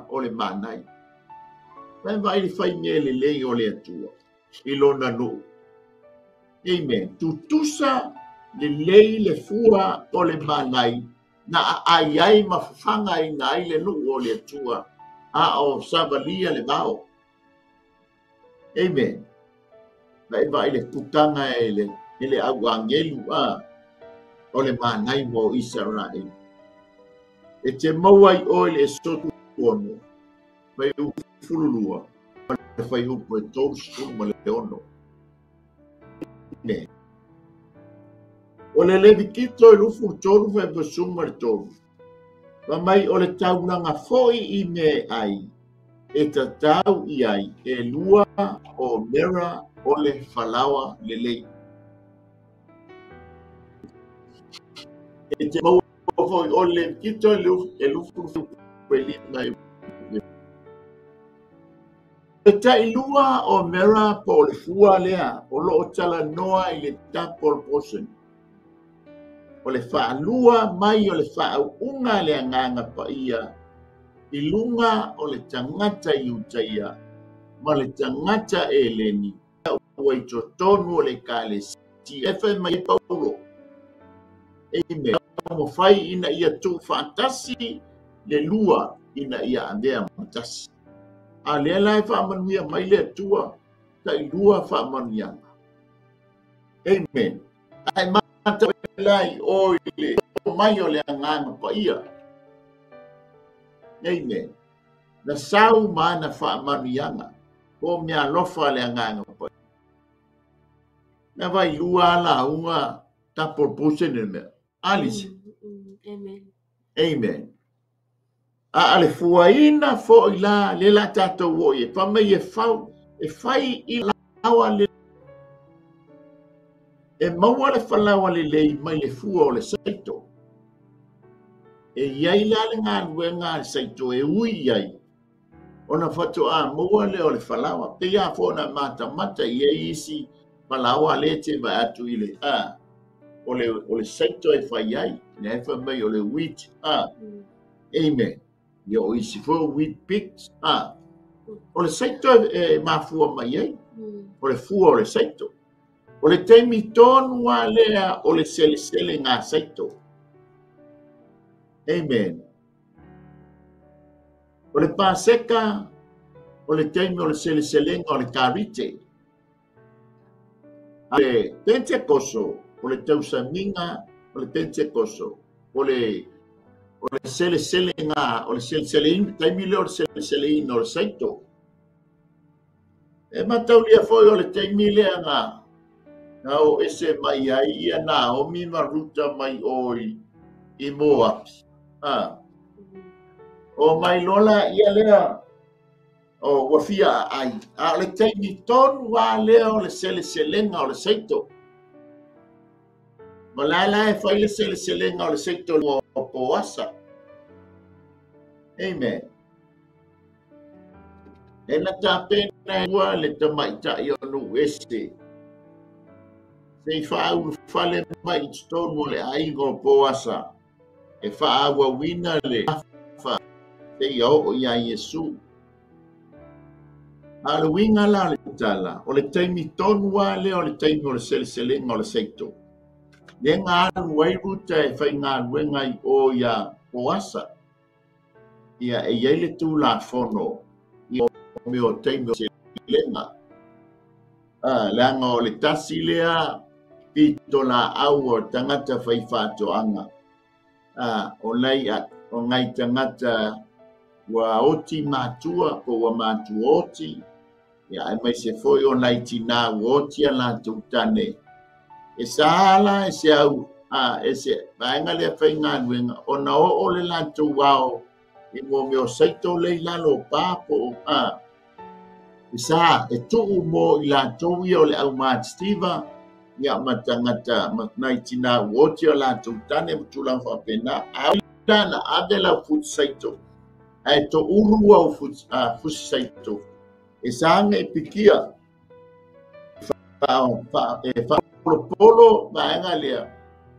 o le manai. Vai le fai mea le lei o le atua i lona no. Amen. Tutusa le lei le fua o le manai na ai mafanga i ngai le no o le atua o savalia le bao. Amen. Vai le putanga ele au angelu o le manai mo Israel. E te mauai o le sotu ono. Vai u fululua. Vai u po tolu skulu le ono. Ne. O le levikito e lufu tolu vai po suma le tolu. Mai o le taulanga foi i me ai. E tatau i ai e lua o mera o le falawa le lei. E te mau o le kito e lufu peli nai. E tai lua o mera po le fua lea o lo o tala noa i le tapol posen. O le faa lua mai o le faa unga le anganga pa ia. I lunga o le tangata i utaia. Ma le tangata e leni. Ua to tonu o le kale si efe mai paulo. Amen. Mo fai ina ia tu fantasi le lua ina ia andea matasi. A le lai fa manuia mai le tua tai lua fa manuia. Amen. Ai mata lai o le mai o le anganga pa ia. Amen. Na sau mana fa manuianga. Ko mea lofa le anganga pa. Na vai lua la unga tapor puse ne mea. Alice. Amen. Amen. A le fuaina fo i la le la tatou o e pa mai e fai i lawa le e maua le falawa le lei mai le fua o le saito. E iai la le ngā luenga le saito e ui iai. Ona fatu maua le o le falawa. Pe ia fo na mata i e isi Malawa le te mai atu ile. Ole saito e whai ai. Ne e wha mai ole wheat. Amen. Ia o isi fo wheat pigs. Ole saito e mafua mai ai. Ole fua ole saito. Ole teimi tonu wa lea ole sele ngā saito. Amen. Ole paseka, ole teimi ole sele ole karite. Ale Pentekoso, ole tausaminga, ole Pentekoso, ole sele ngā, ole sele teimi le ole sele ole saito. E mataulia foi ole teimi lea ngā. Nau ese mai ai ia nā omi maruta mai oi I Moapi. O mai lola ia lea o wafia ai. A le teimi tonu wa lea o le selenga o le seito. Ma la e fai le selenga o le seito o poasa. Amen. E na tā pēna ua le tamaita I onu ese. Sei whaau whale mai I tonu mo le aingo poasa. E whaawa wina le awha. Sei o ia Yesu. A le winga la le tala. O le teimi tonu wa le o le teimi o le selenga o le seito. Le ngā alu wairuta e whai ngā luenga I o ia poasa. Ia e iei le tū la whono. I o me o teimi o selenga. Langa o le tasi lea. Pito la aua tangata whai whātoanga. O ngai tangata wa oti mātua ko wa mātu oti. Ia e mai se foi o nai tina oti ala tūtane. E sāla e se au. E se vaenga lea whai ngā nuenga. O na o le lantu wao. I mo meo saito lei lalo pāpo. E sā e tuu mo I lantu I o le au mātistiva. Ia matangata nai tina woti o la tūtane tulang whapena. Aulana adela fut saito. E to uru au fut saito. E sanga e pikia. E whapolo maenga lea.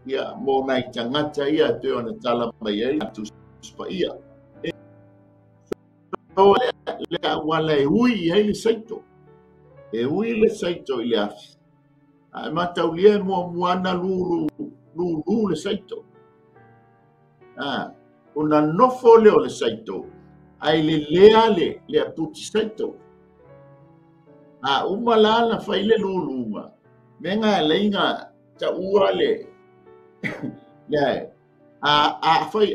Ia mo nai tangata ia te ona tala mai ai tu spa ia. So lea wala e ui ai le saito. E ui le saito I le afi. Ai mataulia mo muana lulu le saito. Una nofo leo le saito. Ai le lea le aputi saito. Umalala fai le luluma. Menga leinga ta ua le. Le. Fai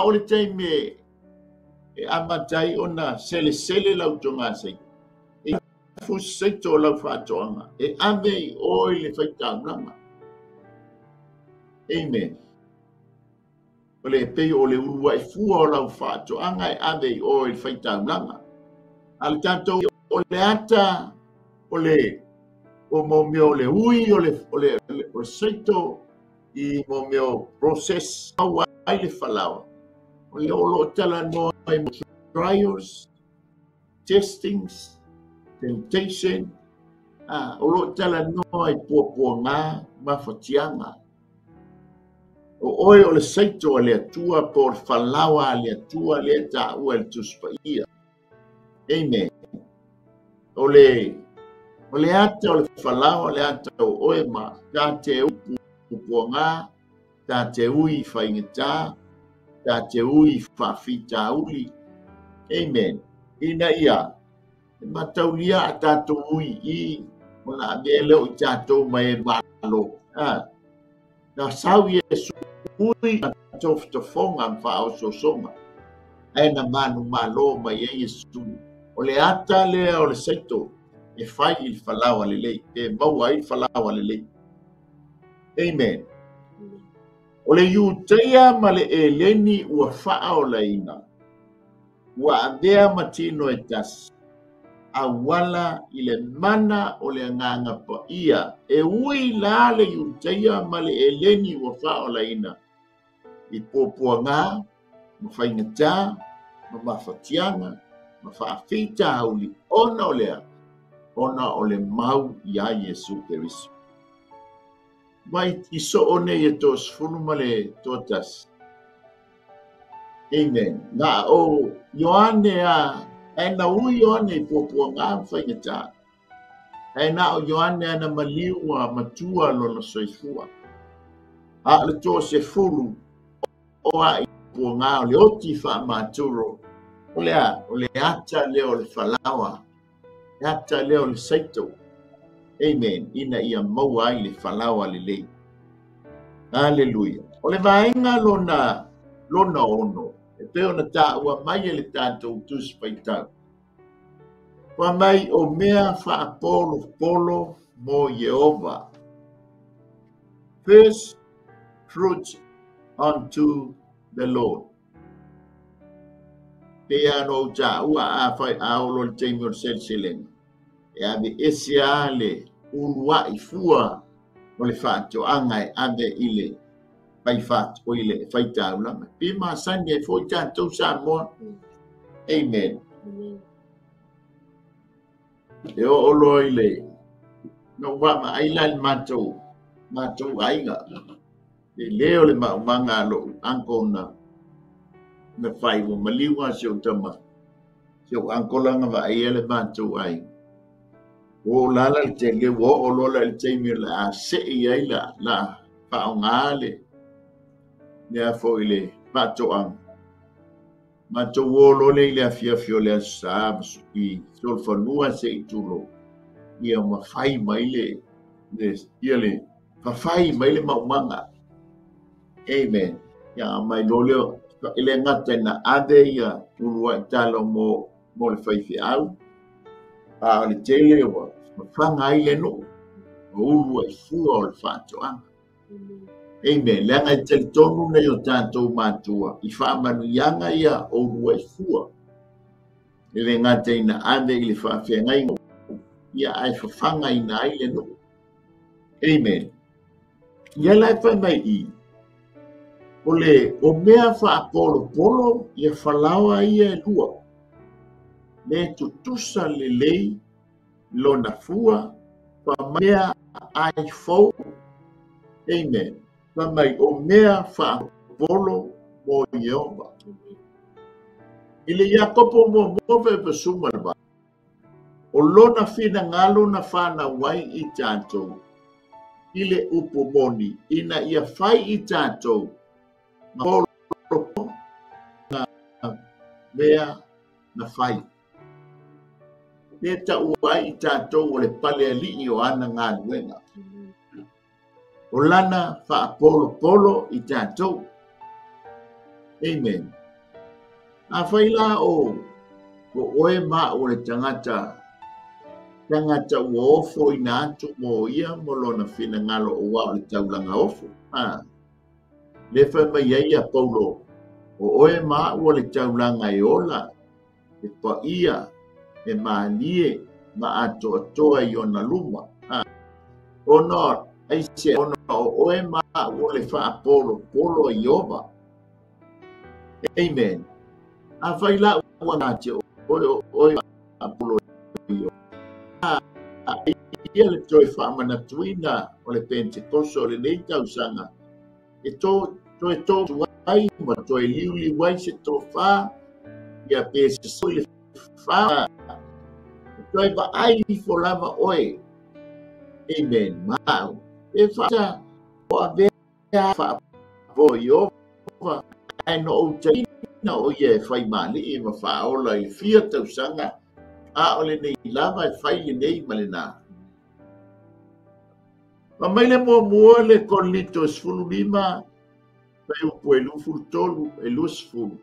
ole teime amatai ona sele lau tonga saito. Fus saito lau whātoanga. E ame oi le whaitaunanga. Amen. Ole pei o le urua e fua o lau whātoanga e ame oi le whaitaunanga. Al tanto o le ata, o mo meo le ui, o le saito, I mo meo process au ai le whalawa. O le olo tala no ai mo trials, testings, temptation, o lo tala no ai pua ngā mawhatianga. O oi o le saito le atua po le whalawa le atua le ta ua le tuspa ia. Amen. O le ata o le whalawa le ata o oe ma tā te upu pua ngā, tā te ui whaingata, tā te ui whawhita uli. Amen. Ina ia. Mataulia a tātou ui I mana abele o tātou mai malo. Na sau Yesu ui a tofutofonga mwha o sosonga. E na manu malo mai e Yesu. O le ata lea o le saito e whai I whalawa le lei. E maua I whalawa le lei. Amen. O le iuteia ma le e leni ua wha o leina. Ua avea matino e tasi. Awala I le mana o le nganga pa ia. E ui la le iuteia ma le e leni ua wha o leina. I pōpua ngā, ma whaingata, ma mawhatianga, ma whaafita auli. Ona o lea. ona o le mau ia Iesu Keriso. Mai i so one e tos funu male totas. Amen. Na o Ioane e na u Ioane po ngā whaingata. E na o Ioane ana maliua matua lona soifua. A le tō se fulu o a i po ngā o le oti wha maturo. O le ata leo le whalawa. Le ata leo le saito. Amen. Ina ia maua ai le whalawa le lei. Hallelujah. O le vaenga lona ono. E peo na tā ua mai le tātou tus paitau. Wa mai o mea wha polo mo Yehova. First fruit unto the Lord. Pea no tā ua a whai aolo le teimio seleng. E ave esia le urua i fua o le whātou angai ave ile pai whāt o ile whai tāulanga. Pima sani e fo tātou sa moa. Amen. E o olo ile. No wama aila le mātou ainga. E leo le maumanga lo anko na whai mo maliwa se o tama. Se o ankolanga wa aia le mātou ainga. O lala le te le wo o lola le te mi la se i ai la pa o ngale ne a fo ile pato ang ma to wo lo le le afia fio le sa i sol fo lua se i tulo ia ma fai mai le ile fa fai mai le manga. Amen. Ya mai lo le ile ngata na ade ia ulua talo mo le fai fi au a le tele wa whanga i le no o ulu e fua o le whātoanga. Amen. Lenga i te tonu nei o tātou mātua i whaamanu ianga ia o ulu e fua. E le ngata ina ande i le whaawhenga ingo ia ai whawhanga ina i le no. Amen. Ia lai whai mai i o mea whaapolo ia whalawa ia e lua. Le tutusa le lei lona fua pa mea ai fou. Amen. Pa mai o mea wha polo mo Yehova. Ile Iakopo mo move pasuma ba. O lona fina ngalo na whana wai i tātou. Ile upomoni ina ia whai i tātou. Ma polo na mea na whai. Ne ta ua i tātou o le pale ali o ana ngā luenga. O lana wha polo i tātou. Amen. A whaila o oe mā o le tangata ua ofo i nā atu mo ia mo lona whina ngalo o wā o le taulanga ofo. Le whai mai ai a paulo o oe mā o le taulanga e ola e pa ia e malie ma ato atoa i ona luma. Ono aise ono oe ma o le wha polo i ova. Amen. A whaila ua ngāte oe apolo i ova. Ia le toi whaamana tuina o le Pentecost o le nei tausanga. E toi tuai ma toi liuli wai se tō wha ia pēse soi le wha. Toi ba ai fo lava oe. Amen. Mau. E whata o a vea wha po i ova. Ai no o taina o ia e whai mali e ma wha ola i fia tausanga. A ole nei lava e whai i nei malena. Ma mai le mua le kolito sfulu lima. Pai upo e lufulu tolu e lusfulu.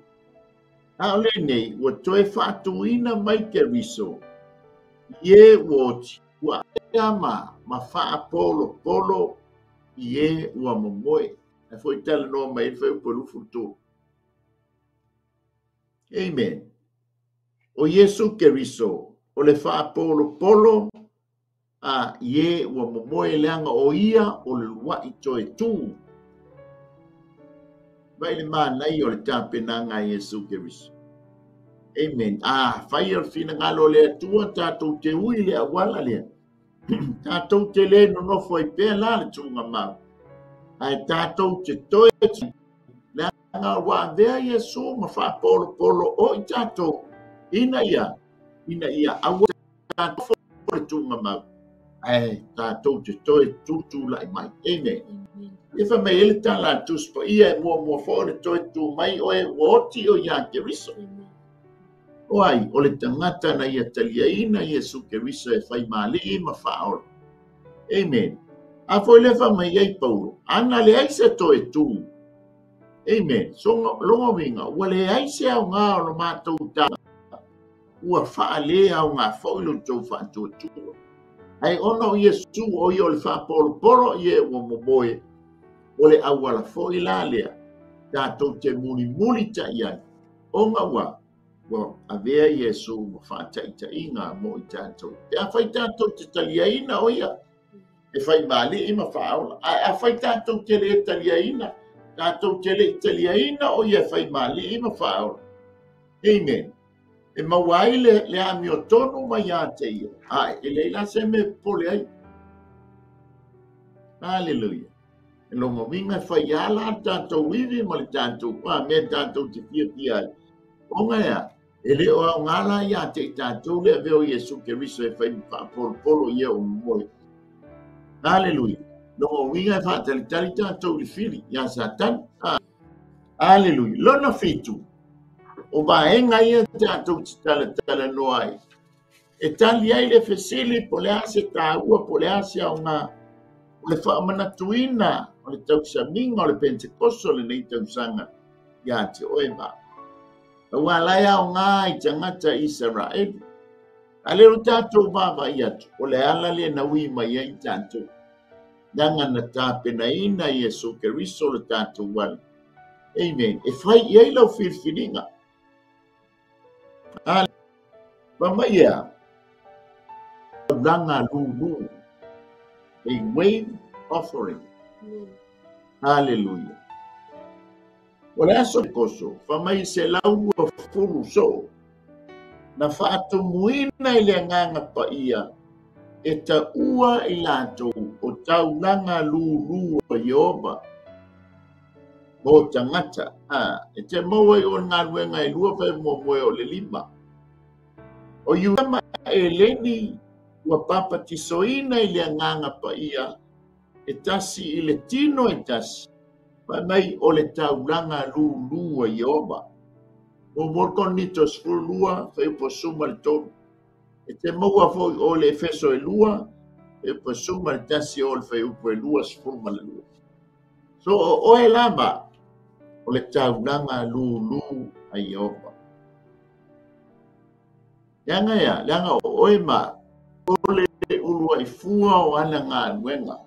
A ole nei ua toe whatuina mai ke riso. Ie woti ua ama ma wha polo ie ua momoe. E foi tala no mai e whai upo e lufulu tolu. Amen. O Yesu Keriso, o le wha polo, a ie ua momoe leanga o ia o le lua i toe tū. Vai le mānai o le tāpenanga Yesu Keriso. Amen. Whai o whina ngalo lea tua tātou te ui lea wala lea. Tātou te le no nofo I pēr la le tunga mau. Ai tātou te toe le anga wa vea Yesu ma wha polo polo o I tātou. Ina ia awa tātou le tunga mau. Ai tātou te toe tutu lai mai. Amen. E wha mai ele tala tuspa ia mua fo le toe tu mai o e woti o ia te riso. Oai, o le tangata na ia taliaina Yesu Keriso e whai mali ma whaora. Amen. A foi le wha mai ei Paulo. Ana le aise to e tu. Amen. So longa winga. Ua le aise au ngā o lo mātou tanga. Ua wha le au ngā whailo tau wha tu tu. Ai ono Yesu o i o le wha polo i e ua momoe. O le au ala foi la lea. Tātou te muli ta iai. O ngā wa. Well, avea Yesu ma whātaitainga mo I tātou. Te a whai tātou te taliaina o ia. E whai mali I ma whaola. A whai tātou te le taliaina. Tātou te le taliaina o ia whai mali I ma whaola. Amen. E mawai le ami o tonu mai a te ia. Ai, e leila se me pole ai. Hallelujah. E longa winga whai ala tātou wivi ma le tātou. Me tātou te pia ai. O ngā ele o ngala ia te tātou le veo Yesu Keriso e whai polo ia o moi. Hallelujah. No winga whātalitali tātou li whiri, ia Satan. Hallelujah. Lona fitu. O vaenga ia tātou te tala noai. E tali ai le fesili po le ase tāua po le ase au ngā. O le whaamanatuina, o le tausaminga, o le Pentekoso le nei tausanga. Ia te oema. Ua laia o ngā I tangata Israel. A lero tātou wawa I atu. O le ala le na ui mai ai tātou. Nanga na tāpena ina Yesu Keriso le tātou wale. Amen. E whai iai lau whirwhiringa. Mama ia. Ranga lulu. A wave offering. Hallelujah. O le aso koso, whamai se lau a furu so, na whaato muina I le nganga pa ia, e ta ua I lato o tau langa lulu o Ioba. Mo tangata, e te maua I o ngā ruenga I lua whai moe o le lima. O iuama e leni ua papa tisoina I le nganga pa ia, e tasi I le tino e tasi. Mai o le taulanga lulu a Ioba. O morkonitos fulua fai po suma le tonu. E te maua foi o le efeso e lua, e po suma le tasi o le fai upo e lua sfuma le lua. So o e lama o le taulanga lulu a Ioba. Langa o e ma, o le ulua I fua o ana ngā nuenga.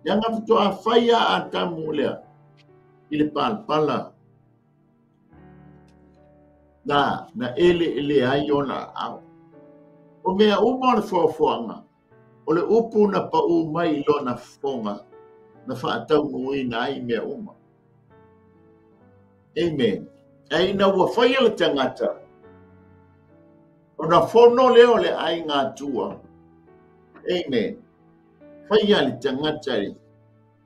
Yang apa tu afaya atamu lea ile pala na ele ayona au o mea uma foanga o le upu na pa u mai lona fonga na whaatau ngui na ai mea uma. Amen. Ai na ua whaia le tangata o na fono leo le ai ngā tua. Amen. Whaia le tangata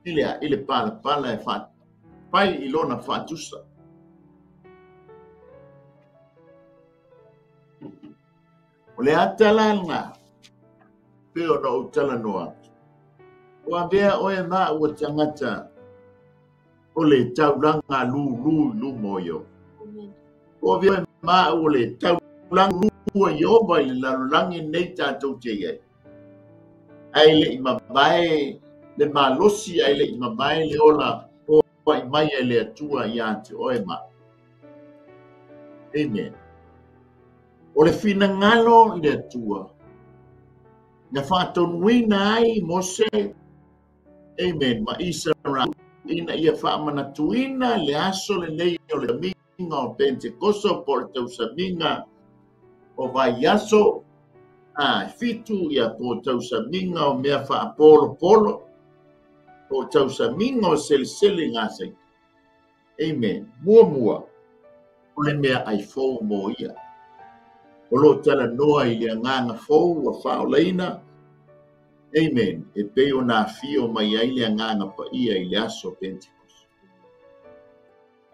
ile pala e wha pai I lona whatusa. O le atalanga peo na utala noa. O a vea oe maa ua tangata o le taulanga lu moyo. O a vea maa o le taulanga lu Ioba I le lalulangi nei tātou te iei. Ai le I mabae le malosi ai le I mabae le ola o I mai ai le atua I ate oe ma. Amen. O le fina ngalo I le atua. Na whaatonuina ai Mose. Amen. Ma Israel. Ina ia whaamanatuina le aso le nei o le minga o Pentekoso po le tausaminga o vai aso. Fitu ia po tausaminga o mea whaapolo. O tausaminga o sele ngāsai. Amen. Mua. O le mea ai fou mo ia. O lo tala noa i le nganga fou a whaolaina. Amen. E peo na fio mai ai le nganga pa ia i le aso Pentecost.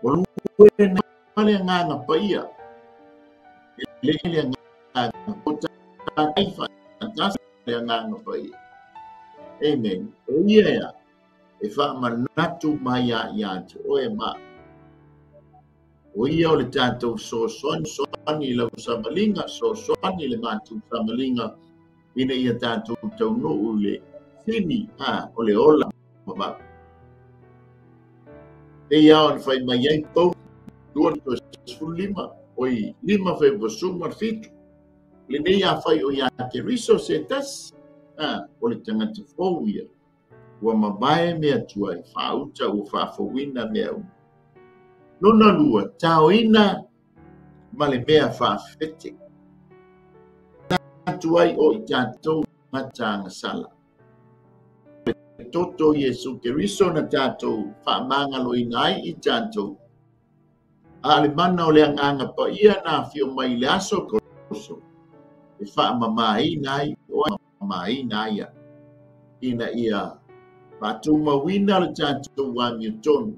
O lue na le nganga pa ia. Le nganga o taifa. Tasa le nganga pa ia. Amen. O ia e wha manatu mai a iante. O e maa. O ia o le tātou soani lau samalinga, soani le mātou samalinga, ina ia tātou taunu o le sini, o le ola, mabau. E ia o le whai mai ai tau, 2.5, oi 5 fitu. Le nei a whai o ia te riso se tas, o le tangata fau ia, ua mabae mea tuai, whauta o whawhawina mea u. Nona lua, taoina ma le mea whawhete. Natuai o i tātou matanga sala. Toto Yesu Keriso na tātou whaamangalo inai i tātou. A le mana o le anganga pa ia na fio mai le aso koso. E whaamamai nai o mamai nai. Ina ia patu mawina le tātou wa miutonu.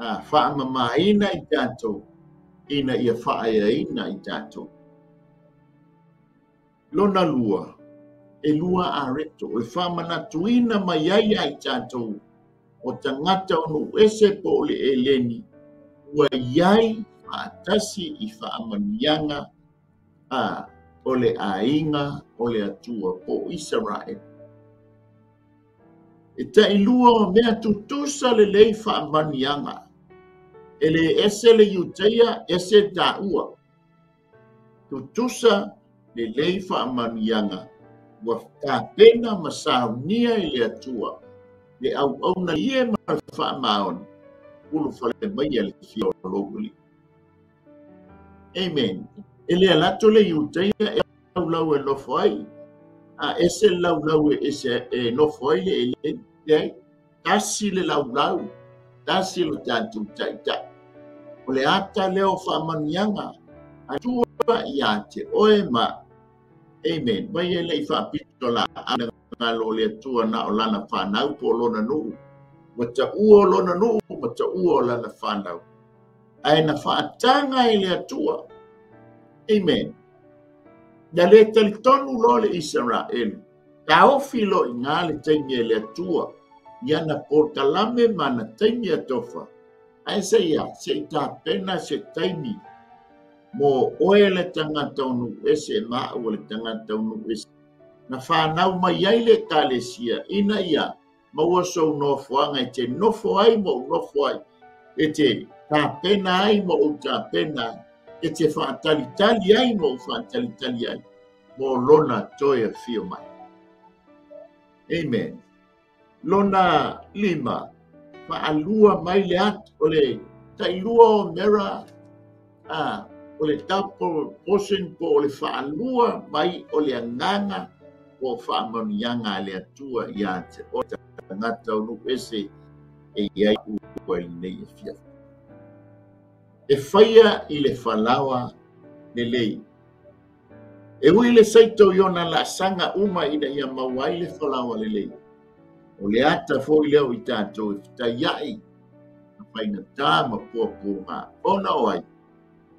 Whaamamaina i tātou, ina ia whaeaina i tātou. Lona lua, e lua a reto, e whamanatuina mai aia i tātou, o tangata onu ese po le eleni, ua iai whaatasi i whaamanianga, o le ainga, o le atua po Israel. E ta ilua o mea tutusa le lei whaamanianga, ele ese le yuteia ese taua. Tutusa le lei whaamanianga wa pena masaunia i le atua. Le au na ie ma whaamaon. Ulu whale mai le fio loguli. Amen. Ele alato le yuteia e lau e nofo ai. Ese lau e ese nofo ai le ele. Tasi le lau. Tasi le tantu taita. O le ata leo whaamanianga, atua ia te oe ma. Amen. Mai e lei whaapito la ana ngalo le atua na o lana whanau po lona nuu. Wata ua lona nuu, wata ua lana whanau. Aina whaatanga e le atua. Amen. Na le talitonu lo le Israel. Ka ofi lo i ngā le taimi e le atua. Iana portalame mana taimi atofa. Ai seia, se ta pena se taimi mo oe le tangata onu ese maa o le tangata onu ese. Na whanau mai ai le kalesia, ina ia, maua sou nofo anga e te nofo ai mo nofo ai, e te ta pena ai mo o ta pena, e te whaatalitali ai mo whaatalitali ai, mo lona toia fio mai. Amen. Lona 5. Whaalua mai le atu o le tailua o mera, o le tapo posen po o le whaalua mai o le anganga o whaamanianga le atua i ate o te ngata unu ese e iai ua i nei e fia. E whaia i le whalawa le lei. E ui le saito iona la sanga uma ina ia mawai le whalawa le lei. O le ata fo i leo i tātou e whita iai, na whaina tā ma pua ona o ai,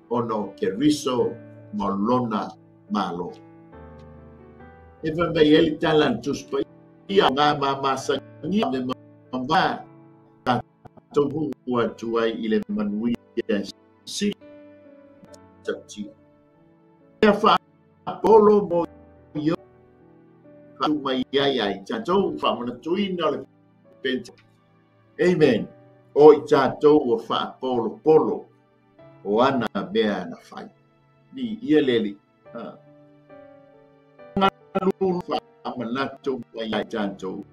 ono ke riso ma lona malo. E whamei eli talan tuspa ia ngā māmasania me mamā, tātou hua tuai i le manui e si tati. Ea wha apolo mo i mai ai tātou whamanatuina le pente. Amen. O i tātou o whaapolo o ana mea na whai. Ni ia leli. Nganu whaamanatu mai ai tātou.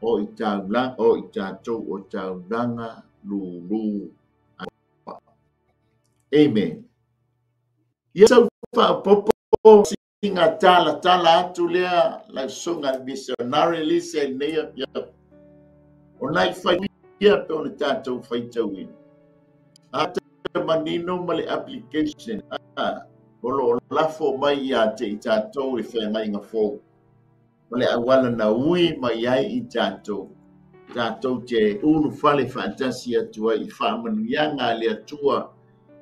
O i tātou o tauranga lulu. Amen. Ia sau whaapopo Inga tala atu lea la sunga missionary lise nea ya onai fai ia pe ona tātou whaitauina. A te manino ma le application, o lafo mai ia te I tātou e whengai ngā fōu. Ma le awala na ui mai ai I tātou. Tātou te unu whale whaatasi atua I whaamanuianga le atua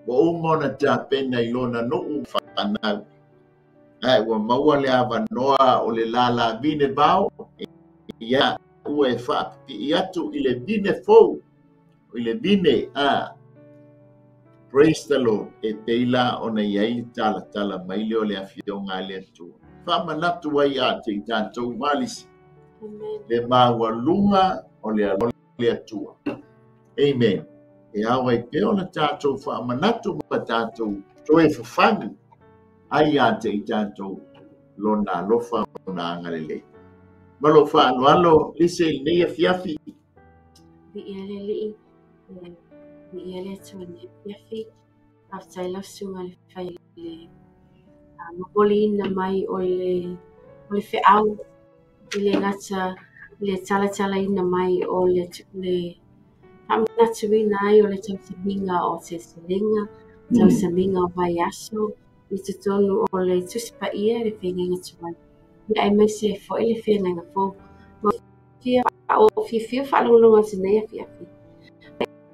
wa umona tā pena I lona nuu whanau. Ai, wa maua le awa noa o le lala vine bao, ia ua e whaapipi I atu I le vine fōu, I le vine, praise the Lord, e teila o na iai tala mai leo le afio ngā le atua. Whamanatu wai a te I tātou malisi, le maua lunga o le atua. Amen. E awa I peo na tātou whamanatu ma tātou toe whawhangu. Ai a te I tātou lona lofa o na angalele. Malo whaanoalo, lise I nei a fiafi. Bi ele li bi ele tu ne fiafi. After la sunga le fai le mapoli na mai o le whiau I le ngata le tala ina mai o le hamnatuina ai o le tausaminga o te selinga, tausaminga o vai aso. I te tonu o le tusipa ia le whengenga tuai. I ai mai se fo le whengenga fo. Fia o fia whalunga te nei a fiafi.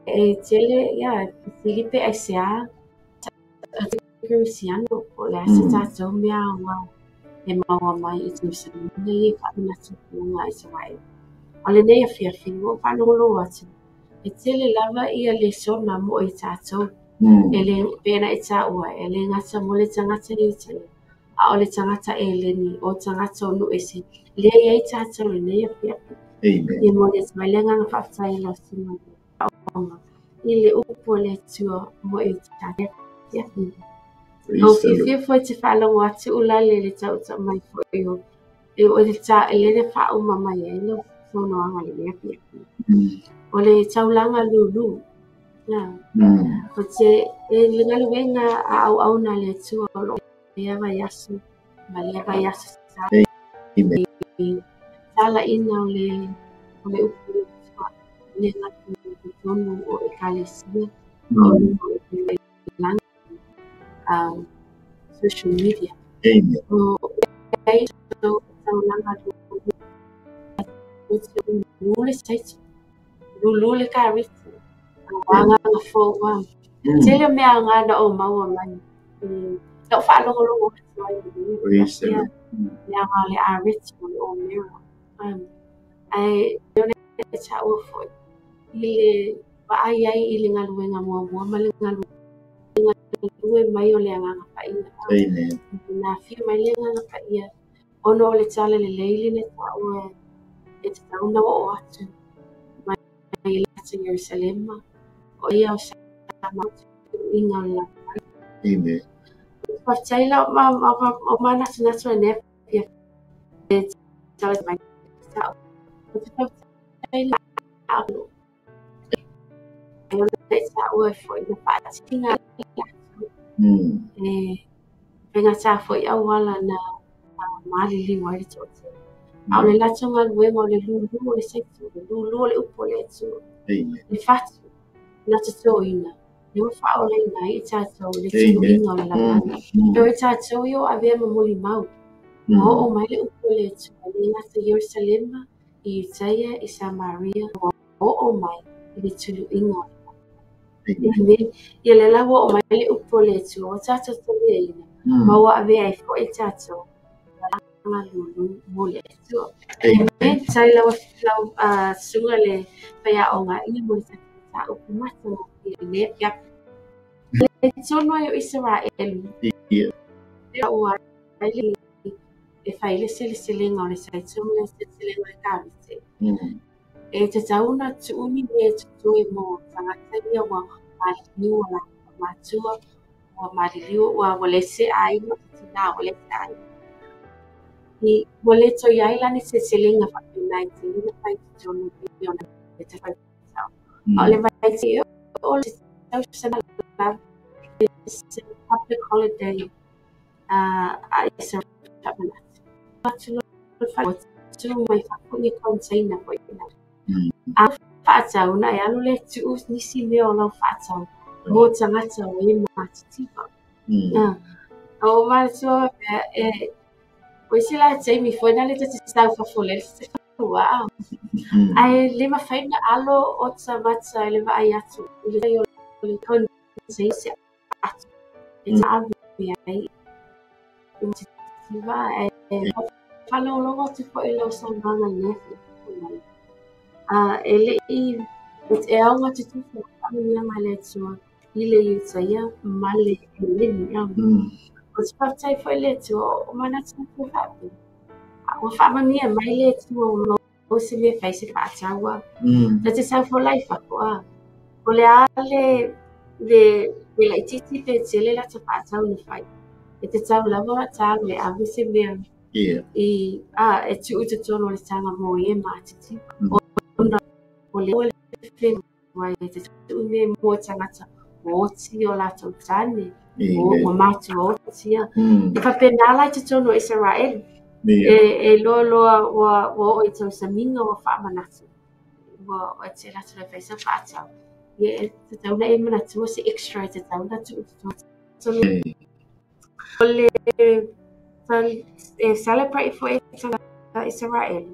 E tele, ia, Filipe ai sea, te Christiano, o le asa tātou mea wā. E maua mai I tausaminga I whanatu punga I te wai. O le nei a fiafi, o whalunga atu. E tele lava ia le sona mo I tātou. Ele pena e tā ua, ele ngata mo le tangata I tele. A o le tangata e leni, o tangata o nu ese. Le iei tātou le nei a fiafi. I mo le tmailenga nga whaftai la sima. I le upo le tua mo I tātou fiafi. O fia foi te whalongo atu ula le tau ta mai foi o. E o le tā e le whao mamai e lo sono anga le nei a fiafi. O le taulanga lulu. O te e linga luenga a au na le tua o lo le ava yasu ma le ava yasu sa tala ina o le upu le ngatu tonu o e kalesia o le lang social media o e taulanga lulu le saiti lulu le kariti wanga nga fo wa tele mea nga na o maua mai tau whaalongolongo ya nga le a rich o mero ai yone e cha o fo I le ai I le ngaluenga mua ma le ngaluenga mai o le anga paia na fi mai le anga paia ono le tala le leili le ta o e te tauna o atu mai le te Jerusalem o ia o sa inga la. Amen. Partaila o mana natu ne pia e tala mai sa o te partaila alo e o le sa o foi na patinga e venga sa foi a wala na mali li wai te o te a le latonga luenga o le lulu o le sektu lulu o le upo le tu le fatu na te toina le whao le nai I tātou le tino inga o le lakana e tātou I o avea mamoli mau o mai le upo le tu le ngata Jerusalema I Utaia I Samaria o mai I le tulu inga o le I le lawa o mai le upo le tu o tātou tole e ina maua avea I fo e tātou nga lulu mo le tu e tai lawa sunga le paya o ngā ina mo le ta upo mata I le pia le tono o Israel o ai e fai le seleselenga o le saitomo le seleselenga le karite e te tauna tuuni me tutui mo tangata ia wa maliliu la matua o maliliu wa walese ai no tina walese ai I wale to yai lani seleselenga fa 19 le fai tono i ona te fai o le vai si o le social la it's a public holiday it's a tu mai fa ni container for ina whaatau na e alu le tu nisi mea o lau whaatau. Mo tangata o e mātitipa. O mātua o sila Jamie foi na le te tau whafole te whawaa. Ai le mawhaina alo o tamata le vai atu. Le vai o le konu se isi atu. E ta awi ai. I matitiva e whalolongo te po ilo sa manga nefi. E le I e aunga te tufu ia mai le tua I le iutaia ma le lini o te paftai foi le tua o mana tua te hapi o whamania mai le tua o se me fai se whaataua na te sau fo lai whakoa o le a le la ititi pe tele la te whaatau ni fai e te tau lava tau le avi se mea e tu te tono le tanga mo e matiti o le whenu wai te tume mo tangata o ti o la tau tane o matu o tia e whapenala te tono Israel e loa o i tau saminga o whaamanatu o te latu le whaisa whaatau e te tauna e manatu o se extra te tauna tu o le celebrate for Israel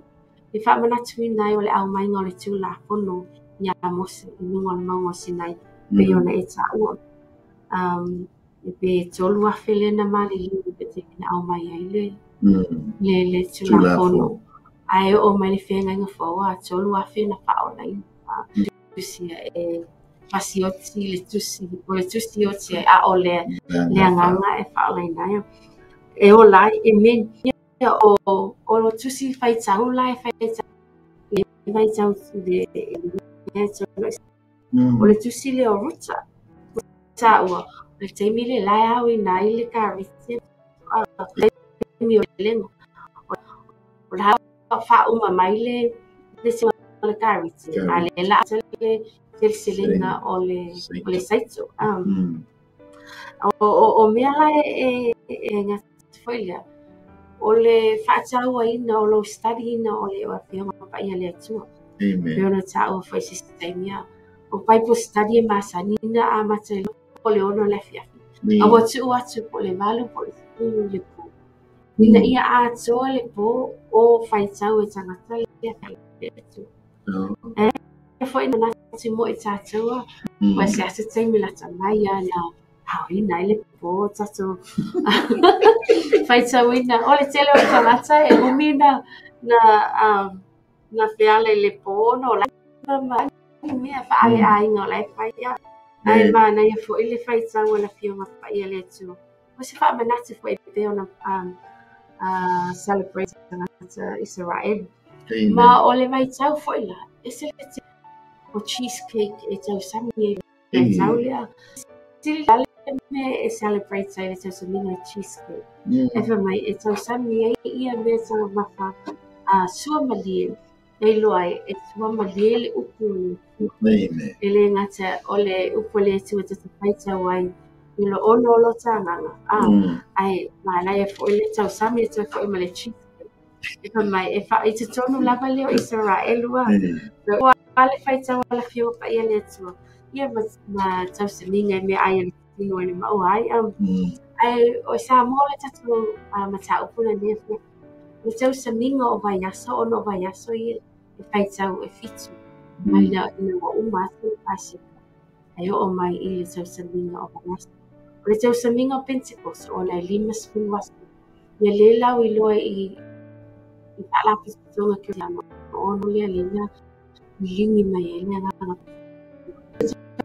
e whaamanatu I nai o le au mainga o le tūla pono ia mose I nunga le maunga sinai pe ona e taua e pe tolu a whelena mali liu pe te kina au mai ai le tūla pono ai o mai le whenga inga whaua tolu a whena whaola I tusia e pasioti le tusi o le tusi o tia a o le anganga e whaola inai e o lai e men o lo tusi whai tau lai whai tau le o le tusi le o ruta ua le teimi le lai au I nai le karite le teimi o le lengo o le whauma mai le singa o le karite a le la le silinga o le saito o mea lai e ngā whailea o le whaatau aina o lo study ina o le o whionga paia le atua pe ona tau whai sistemia o Bible study e masanina a mata I o le ono le fiafi a watu atu po le malu po le sikulu le po ina ia a toa le po o whaitau e tangata le atua e fo ina nati mo e tātua wa se ase teimi la tamai ana ina I le po tato whaitau ina o le tele o tangata e umina na whiale le po no la mea whaale a inga o lai whaia ai mana ia fo I le whaitau ala whionga whaia le atua o se wha manati fo I te ona celebrate tangata Israel ma o le waitau fo I la e se le te o cheesecake e tau sami e tau lea sili ale me e celebrate sai le tau sami e cheesecake e wha mai e tau sami e ia me tau mawha sua malie e loa e sua malie le upu e le ngata o le upu le tua te whaitau ai I lo ono lo tanganga ai mana e fo I le tau sami e tau fo I ma le cheesecake e wha mai e wha I te tonu lava leo Israel ua ale whaitau ala whio pa ia le atua ia ma tau saminga e mea ai ale tino ene mau ai ai o sa mo le tatu ma ta upuna ne le tau saminga o vai aso o no vai aso I e whaitau e fitu mai na o umatu pasika ai o mai I le tau saminga o vai aso o le tau saminga o Pentecost o le 5 spring wasu ia le lau I loa I ala pitonga ke ama o no le alina lingi mai e le ngana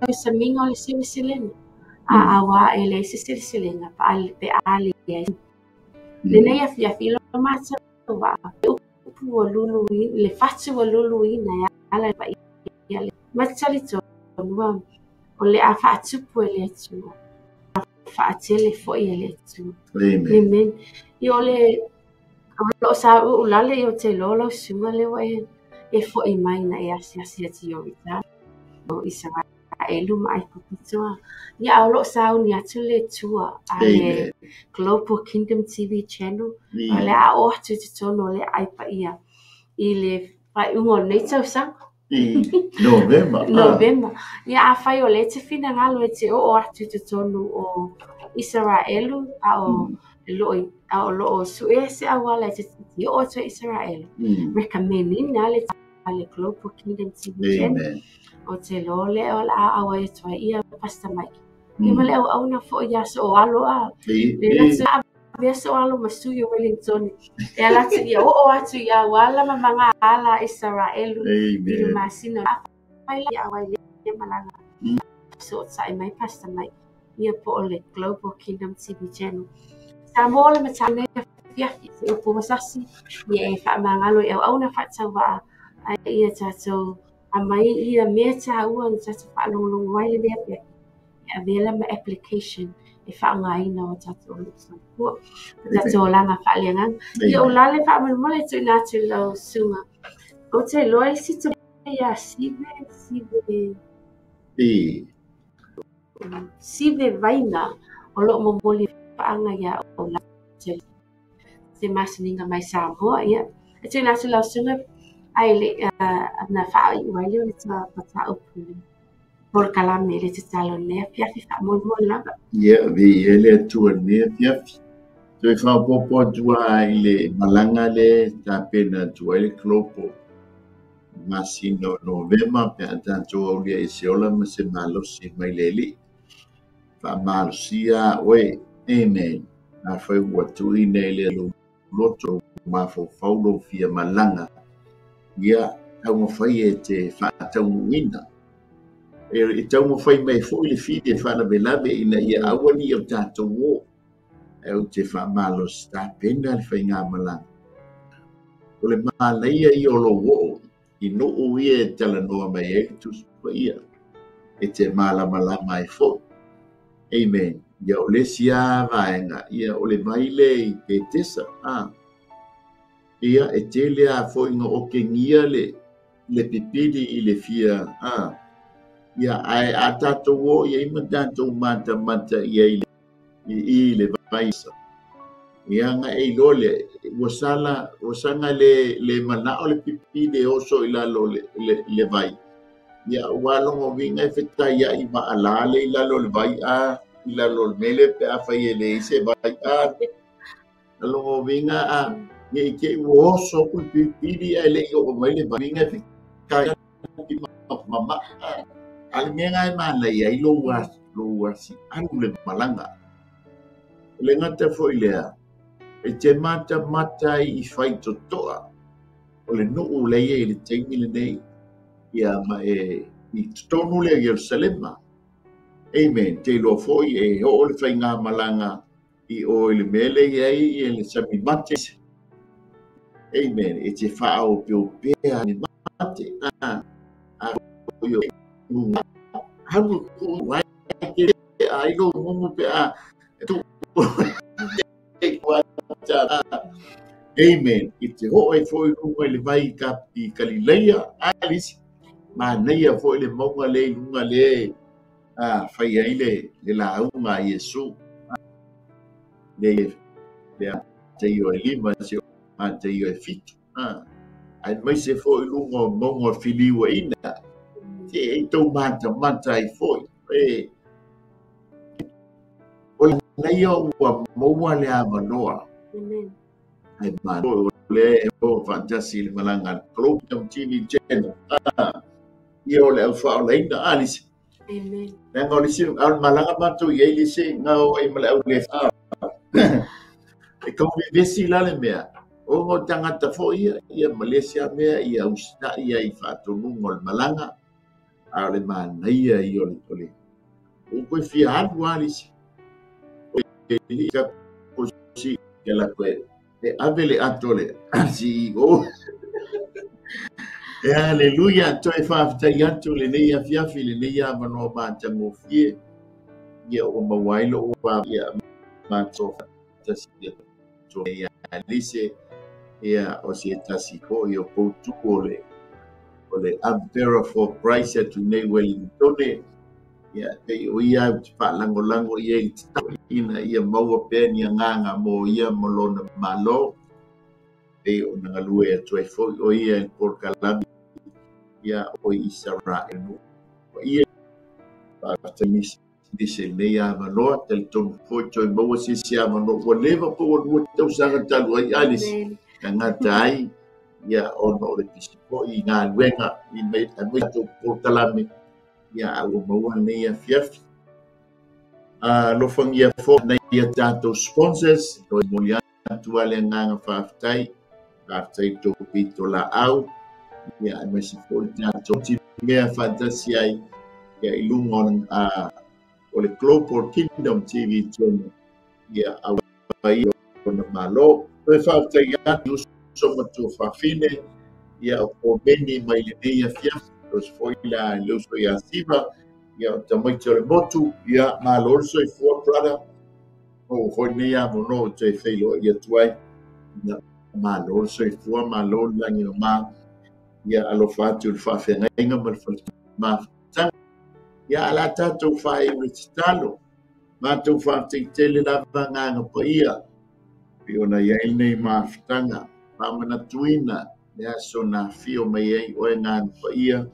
tau saminga o le silisilena a awa e le silisilena pa pe ali e le nei a fia lo mata wa upu o lulu le fatu o lulu ina e ala pa ia le matali to o le a fatu e le tu faatele fo I le tu amen I o le lo sa ulale I o te lolo sunga le wa e fo I mai na e asia ti o ita o Israel mai kupitoa ia o lo sa ni atu le tua a le Global Kingdom TV channel le a o te tono le ai pa ia I le pai ungo nei tau sang November. November. Ia awhai o le te whina ngalo e te o atu te tonu o Israelu a o loo sue se awala e te o to Israelu. Recommending na le Global Kingdom TV channel. O te lo le o la awa e toa ia Pastor Mike. Ia male au na fo ia so alo a. Le latu a so alo masui o Wellington. E alatu ia o atu ia wala mamanga ala Israelu. Ia masino ai ia awa ia malanga. So sai mai Pastor Mike. Ia po o le Global Kingdom TV channel. Sa mo le matane ia se o masasi ia e fa mangalo e au na fa tsawa ai ia tatou mai ia mea ua na tatu whaalonglong wai le mea pia. Ia vela ma application e whaangaina o tatu o luksangkua. Tatu o langa whaaliangang. Ia o lale whaamalumole tu nātu lau sunga. O te loe sito ia sive vaina o lo momoli whaanga ia o la te masaninga mai Samoa ia. E tu nātu lau sunga ai le na fa wai le ta pata upuli por kalame le te talo ne pia fi fa mo la ia vi ele tu ne pia tu fa popo tua ile malanga le ta pena tu ile klopo masino novema pe tanto o le isola ma se malo si mai leli fa malo sia we amen na foi watu ine le loto ma fo faulo fia malanga ia tau mo fai e te whaatau ina. E tau mo fai mai fo ili fide whana belabe ina ia awani o tātou o. E o te whaamalo sta pena le whai ngā malanga. O le mālaia i o lo o. I no o ia e tala noa mai e tusu pa ia. E te malamalama e fo. Amen. Ia o le sia vaenga. Ia o le maile i te tesa. Ia e tele a foi no o ke ngia le pipidi i le fia ia ai atato wo ia ima tanto mata ia i le vaisa ia nga e lole wasanga le mana o le pipidi o so ila le vai ia walongo vinga feta ia i ma alale ila le vai ila lo mele pe a fai le se vai longo vinga ye ke woso ku pipidi ele o mai le vinga fikai mama almenga mana ia i lo wasi anu le malanga le ngata foi lea e te mata i fai totoa o le nuu le ia i le teimi le nei ia ma i tonu le Jerusalema amen te lo foi e o le fai ngā malanga i o le mele ia i le sami mate amen e te whaao pio ni mate yo hanu wai ke ai lo mumu pe tu amen e te ho e foi lunga le vai kapi Galileia alis ma nei foi le monga le lunga le fai ai le launga Yesu le te yo lima se te yo fitu ai mai se foi lunga monga filiwa ina te to mata ai foi o nei o mo le amanoa amen ai ma le o fantasi malanga Global TV channel io le fa le ina alis amen na ngolisi al malanga matu ye lisi ngau ai mala le e ko vesi la le mea o ngo tangata fo ia Malaysia mea ia usta ia i fatunu ngol malanga ale mana ia i ole o ko fia adu alis e ka posi la ko e avele atole si o e aleluia to e fa yanto le nei afia fili le ia mano ma tango fie ia o mawailo o ia ma to tasi to ia alise ia o si tasi ko io po tu ole ampera for price to nei Wellington ia te o ia pa lango ia ina ia mau pe ni nganga mo ia molona malo e o na lue to e fo o ia por kalami ia o Israel no ia Artemis dise leia manoa tel ton foi toi mo se sia mano o leva po o tau sanga talu ai alis kangata ai ia ono le pisipo I ngā luenga I mei tanui to portalame ia au maua leia fiafi lo fangia fo na ia tato sponsors to molia tu ale nganga faftai aftai to pito la au ia me si fo tato ti mea fantasia ia ilungon o le Global Kingdom TV channel ia awai ona malo pe faftai ia so matu fafine ia o beni mai le ia fiafi os foila lo so ia siva ia tamai tore motu ia malo so I for brother o foi ia mono te feilo ia tuai ia malo so I for malo langi ma ia alo fatu il fafenga ma ia ala tatu fai witalo ma tu fatu tele la vanga pa ia piona ia nei maftanga pamana tuina ia sona fio mai ai o ngan pa ia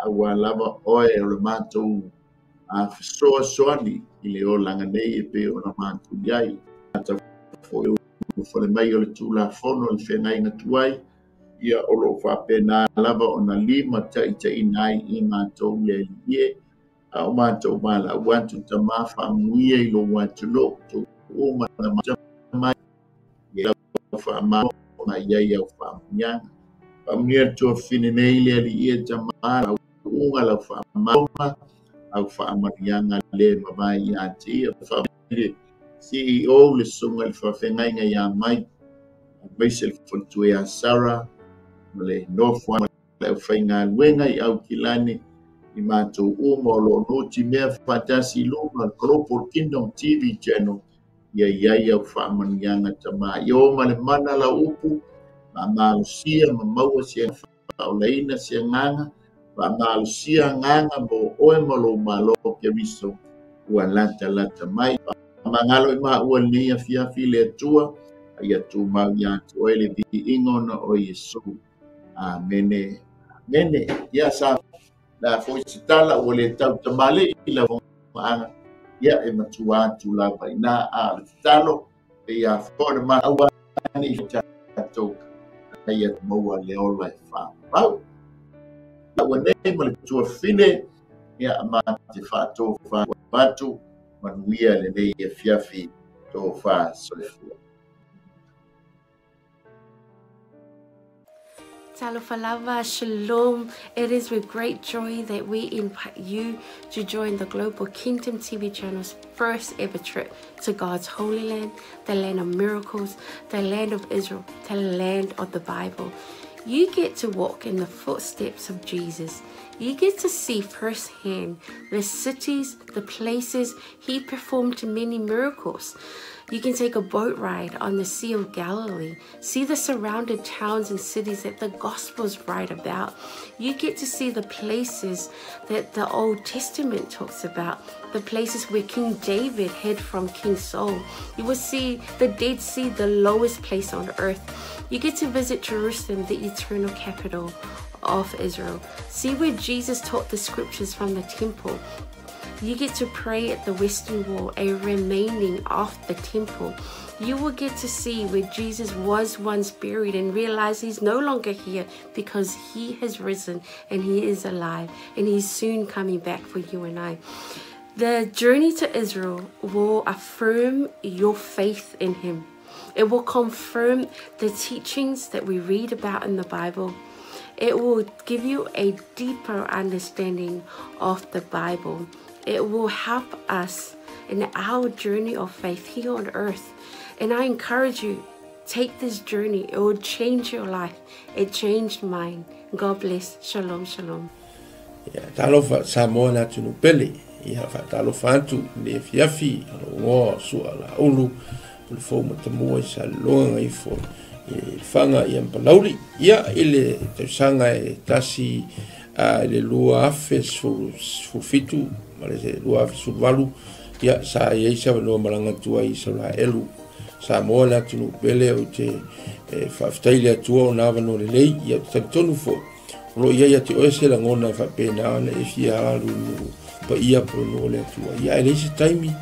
awalava oe o le mātou soa soani I le o langa nei pe o na mātou iai ata fo le mai o le tūla fono le whengai na tuai ia o lo whapena lava o na lima tai nai I mātou le ie a o mātou mala wantu ta mawha muia I lo wantu lo tu o mana mai ia whamau na iai au whamuianga Pamia to finenele li ia jamara unga la fama au fama yanga le mama ya ti fa CEO le sunga le fa fenga ya mai basel fontu ya Sara le no fwa le fenga wenga au kilani I mato umo lo no ti me fatasi luma Global Kingdom TV channel ya fama yanga tama yo male mana la upu Malusia mamaua sia faulaina sia nganga malusia nganga mo oe malo ke viso ua lata mai mangalo I ma ua nia fiafi le atua ia tu mau ia tu oe le vi ingona o Yesu amene ia sa la foisitala ua le tau tamale I la vonga ia e matua tu la vaina a talo ia fore ma ua ni tatou ia maua le ola fa pau ua nei ma le tua fine ia ma te whātou wha patu manuia le nei e fiafi tō wha soifua. Talofalava, shalom. It is with great joy that we invite you to join the Global Kingdom TV channel's first ever trip to God's Holy Land, the land of miracles, the land of Israel, the land of the Bible. You get to walk in the footsteps of Jesus. You get to see firsthand the cities, the places He performed many miracles. You can take a boat ride on the Sea of Galilee, see the surrounded towns and cities that the Gospels write about. You get to see the places that the Old Testament talks about, the places where King David hid from King Saul. You will see the Dead Sea, the lowest place on earth. You get to visit Jerusalem, the eternal capital of Israel. See where Jesus taught the scriptures from the temple. You get to pray at the Western Wall, a remaining of the temple. You will get to see where Jesus was once buried and realize He's no longer here because He has risen and He is alive and He's soon coming back for you and I. The journey to Israel will affirm your faith in Him. It will confirm the teachings that we read about in the Bible. It will give you a deeper understanding of the Bible. It will help us in our journey of faith here on earth. And I encourage you, take this journey. It will change your life. It changed mine. God bless. Shalom, shalom. Talofa Samoa na tunu pele. Ia fa talofa antu le fiafi alo su ala ulu le fo matamua sa longa I fo fanga I Ampalauri. Ia ile te sanga tasi le lua afe su fitu male se lua afe su valu ia sa ia isa no malanga tua I sa elu sa mo la tunu pele o te fa stailia tua na vano le lei ia te tonu fo lo ia te o se la ngona fa pena na e fia lu pa ia pro no le tua ia ele se taimi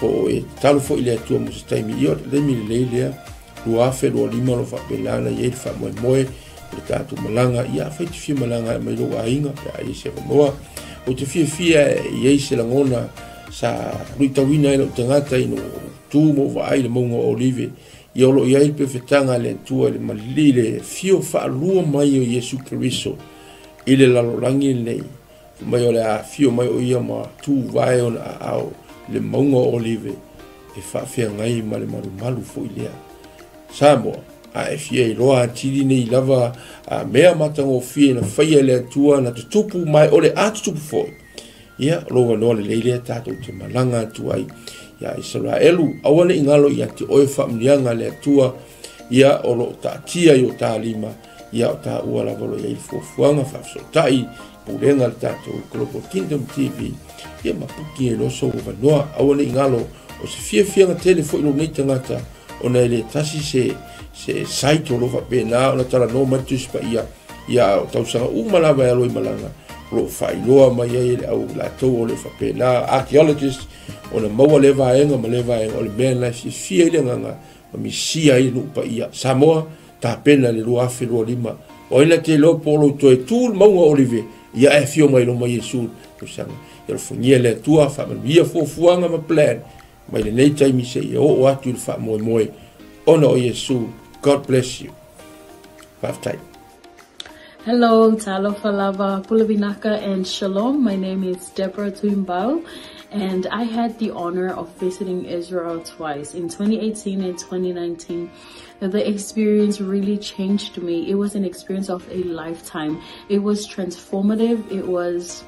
o e talo fo ile tua mo se taimi io le mi le lu afe lo lima lo fa pena na ia fa mo mo le tatu malanga ia fa te fia malanga mai lo ainga pe ai se noa o te fia ia se la ngona sa ruitawina ilo tangata ino tu mo vai le mongo olive ia lo ia pe fetanga le tua le malile fio fa lua mai o Yesu Kristo ile la lorangi nei mai o le fio mai o ia ma tu vai on au le mongo olive e fa fia ngai ma le malu fo ile samo a fia loa tili nei lava a mea matango fia na faia le tua na tupu mai o le atupu fo ia lo no le leile tato te malanga tuai ia Israelu awane ingalo ia te oe familianga le tua ia o lo tatia yo talima ia o ta ua la volo ia fuanga fa so tai pulenga tato Global Kingdom TV ia mapuki e loso o vanoa awane ingalo o se fia telefo ilo nei tangata ona ele tasi se site o lo fa pena ona tala no matus pa ia o tausanga umalava ia loi malanga lo failoa mai ele au la to le fa pena archaeologist ona maua le vaenga ma le vaenga o le mea na fia ile nganga ma misia i lupa ia Samoa ta pena le lua afe lua lima o ina te lo polo to e tūl maunga olive ia e fio mai lo mai Yesu kusanga ia lo fungia le tua fa mia fuanga ma plan mai le nei taimi se ia o atu le fa moe ona o Yesu. God bless you. Five time. Hello, Talofa Lava, Pulavinaca, and Shalom. My name is Deborah Tuimbao, and I had the honor of visiting Israel twice, in 2018 and 2019. The experience really changed me. It was an experience of a lifetime. It was transformative. It was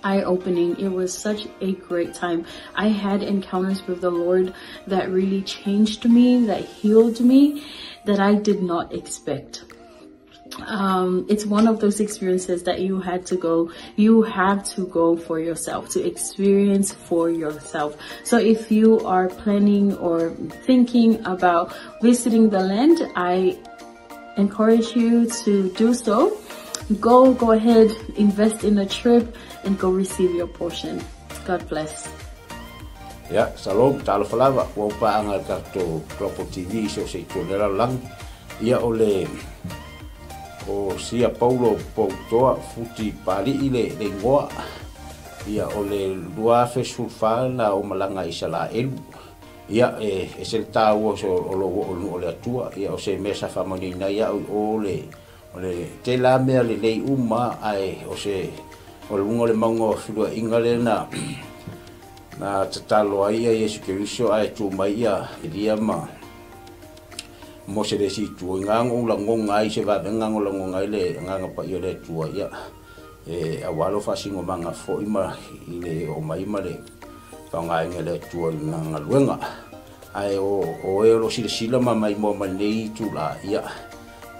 eye-opening. It was such a great time. I had encounters with the Lord that really changed me, that healed me, that I did not expect. It's one of those experiences that you have to go for yourself, to experience for yourself. So if you are planning or thinking about visiting the land, I encourage you to do so. Go ahead, invest in a trip and go receive your portion. God bless. Ya, salom, Talofa Lava, wa paanga kato Global TV so se tolera lang. Ia ole o sia Paulo Poutoa futi pali ile le ngoa. Ia ole lua fesulfa na o malanga Israel. Ia e se tawo so o le atua ia o se mesa famani na ia ole te la mea le nei uma ai o se o le mango filua ingale na tatalo ai Yesu Kristo ai tu mai ia dia ma mo se desi tu ngango la ngonga ai se va ngango la ngonga ile nganga pa ia le tu ia e awalo fa singo manga fo ima ile o mai male pa ngai ngele tu nganga luenga ai o e lo sila mai mo nei tu la ia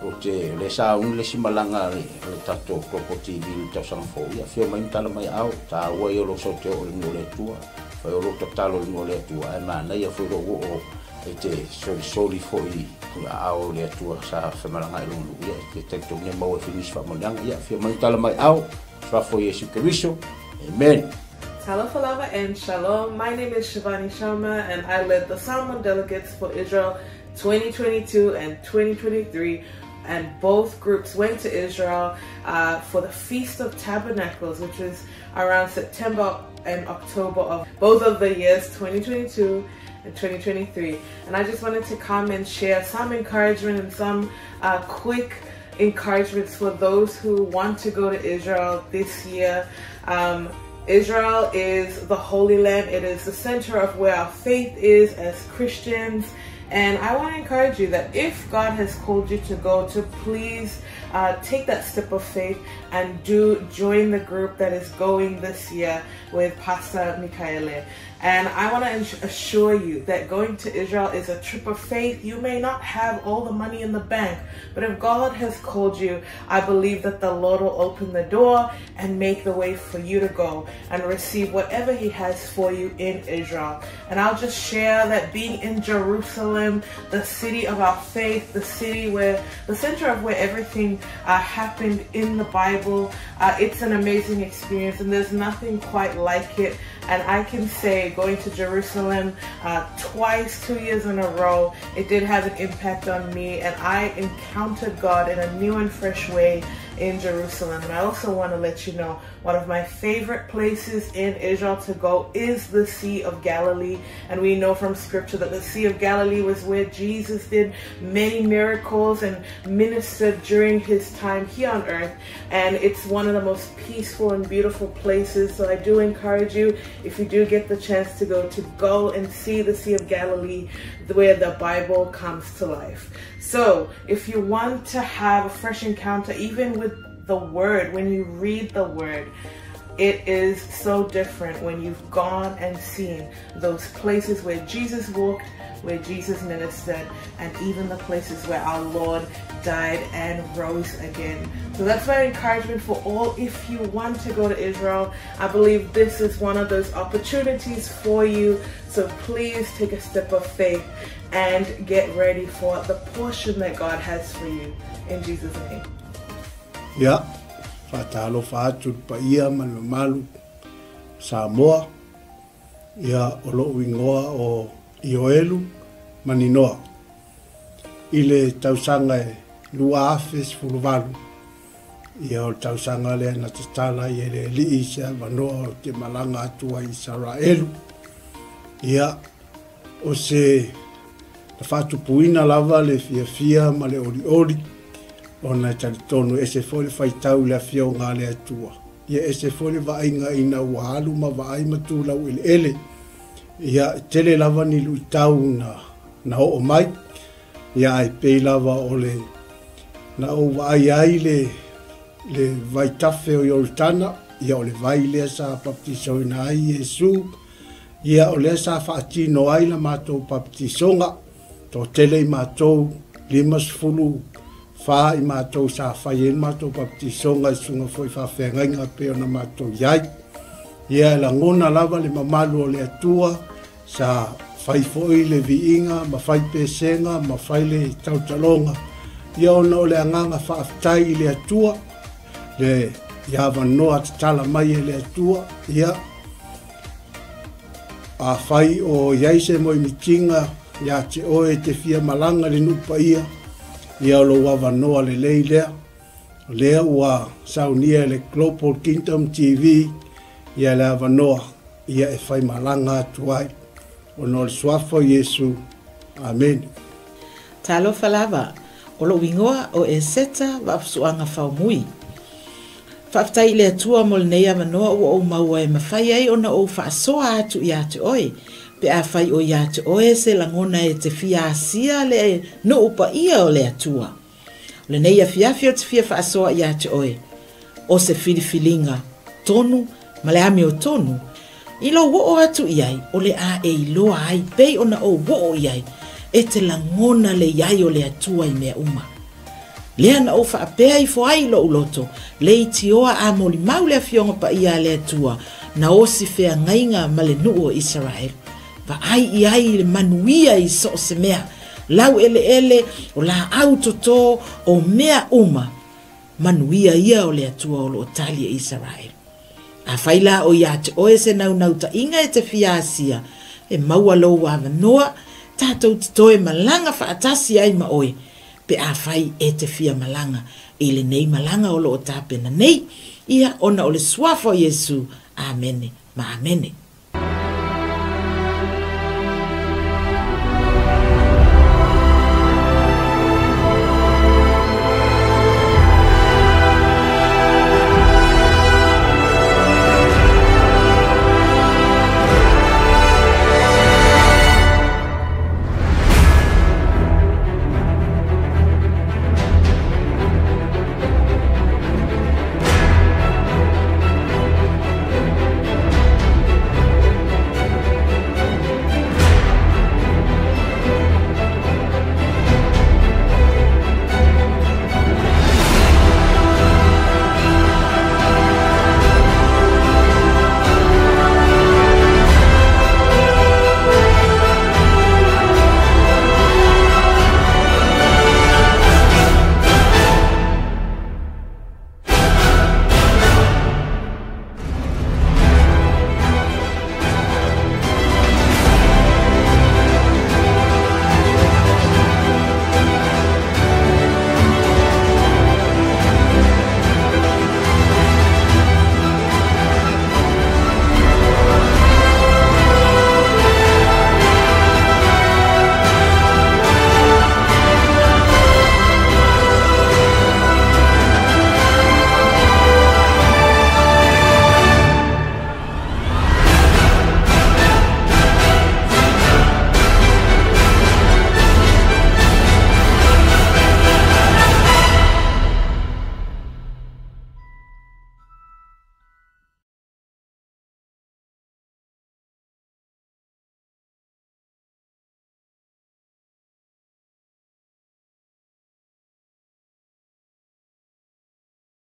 o te le sa un le simalanga le tato property vil ta sang fo ia fio mai tala mai au ta wa yo lo so te o le tua fa yo lo totalo le tua ai ma na ia fo lo o e te soli fo i au le tua sa fa malanga lo ia ke te to ne mo finish fa malanga ia fio mai tala mai au fa fo Yesu Kristo. Amen. Talofa Lava and Shalom. My name is Shivani Sharma and I led the Salmon Delegates for Israel 2022 and 2023. And both groups went to Israel for the Feast of Tabernacles, which was around September and October of both of the years 2022 and 2023. And I just wanted to come and share some encouragement and some quick encouragements for those who want to go to Israel this year. Israel is the Holy Land. It is the center of where our faith is as Christians. And I want to encourage you that if God has called you to go, to please take that step of faith and join the group that is going this year with Pastor Michaele. And I want to assure you that going to Israel is a trip of faith. You may not have all the money in the bank, but if God has called you, I believe that the Lord will open the door and make the way for you to go and receive whatever He has for you in Israel. And I'll just share that being in Jerusalem Jerusalem, the city of our faith, the city where, the center of where everything happened in the Bible. It's an amazing experience, and there's nothing quite like it. And I can say, going to Jerusalem twice, 2 years in a row, it did have an impact on me, and I encountered God in a new and fresh way in Jerusalem. And I also want to let you know, one of my favorite places in Israel to go is the Sea of Galilee. And we know from scripture that the Sea of Galilee was where Jesus did many miracles and ministered during his time here on earth. And it's one of the most peaceful and beautiful places. So I do encourage you, if you do get the chance to go and see the Sea of Galilee, where the Bible comes to life. So if you want to have a fresh encounter, even with the word, when you read the word, it is so different when you've gone and seen those places where Jesus walked, where Jesus ministered, and even the places where our Lord died and rose again. So that's my encouragement for all. If you want to go to Israel, I believe this is one of those opportunities for you. So please take a step of faith and get ready for the portion that God has for you. In Jesus' name. Yeah. Fatalo fatu pa ia malu Samoa. Ia olo wingoa o Ioelu maninoa. Ile tausanga e lua afes fuluvalu. Ia o tausanga le na tatala i ele li isa vanoa o te malanga atua i Israelu. Ia o se ta fatu puina lava le fia ma le ori. Ona talitonu ese foli faitau le afia o ngale atua. Ia ese foli vainga ina wahalu ma vai matu lau ele. Ia tele lava ni luitau na o mai. Ia ai pei lava o le na o vai ai le vai tafe o Yoltana. Ia o le vai lea sa baptiso ina ai Yesu. Ia o lea sa faatino ai la matou baptisonga. To tele i matou 5 fa i matou sa fai matou baptisonga sunga foi fa fenga pe ona matou yai. Ia la ngona lava le mamalu o le atua sa fai foi le viinga, ma fai pesenga, ma fai le tautalonga. Ia ona o le anganga fa aftai le atua le iava noa tala mai le atua. Ia a fai o yaise mo i mitinga ia te oe te fia malanga le nupa ia. Ia lo wava noa le lea. Lea ua saunia le Global Kingdom TV. Ia le ava noa. Ia e fai malanga atuai. O no le swafo Yesu. Amen. Talo falava. O lo wingoa o e seta wapsuanga faumui. Whaftai le atua mo le nei ava noa o maua e mawhai ai ona o whaasoa atu i atu oe. Pe a fai o ia te oe se langona e te fia asia le no upa ia o le atua. Le nei a fiafi o te fia whaasoa ia te oe. O se filifilinga tonu, ma le ame o tonu. I lo wo o atu iai, o le a e iloa ai, pei ona o wo o iai, e te langona le iai o le atua i mea uma. Lea na o whaapea i fo ai lo uloto, le i tioa a mo li mau le a fionga pa ia le atua, na o si fea ngainga ma le nuu o Israel. Va ai i ai le manuia i so se mea, lau ele o la autoto o mea uma, manuia ia o le atua o lo talia Israel. A faila o ia te oe se nau ta inga e te fia asia, e maua lo wava noa, tātou te toe malanga whaatasi ai ma oe, pe a fai e te fia malanga, e le nei malanga o lo o tāpena nei, ia ona o le swafo Yesu, amene, ma amene.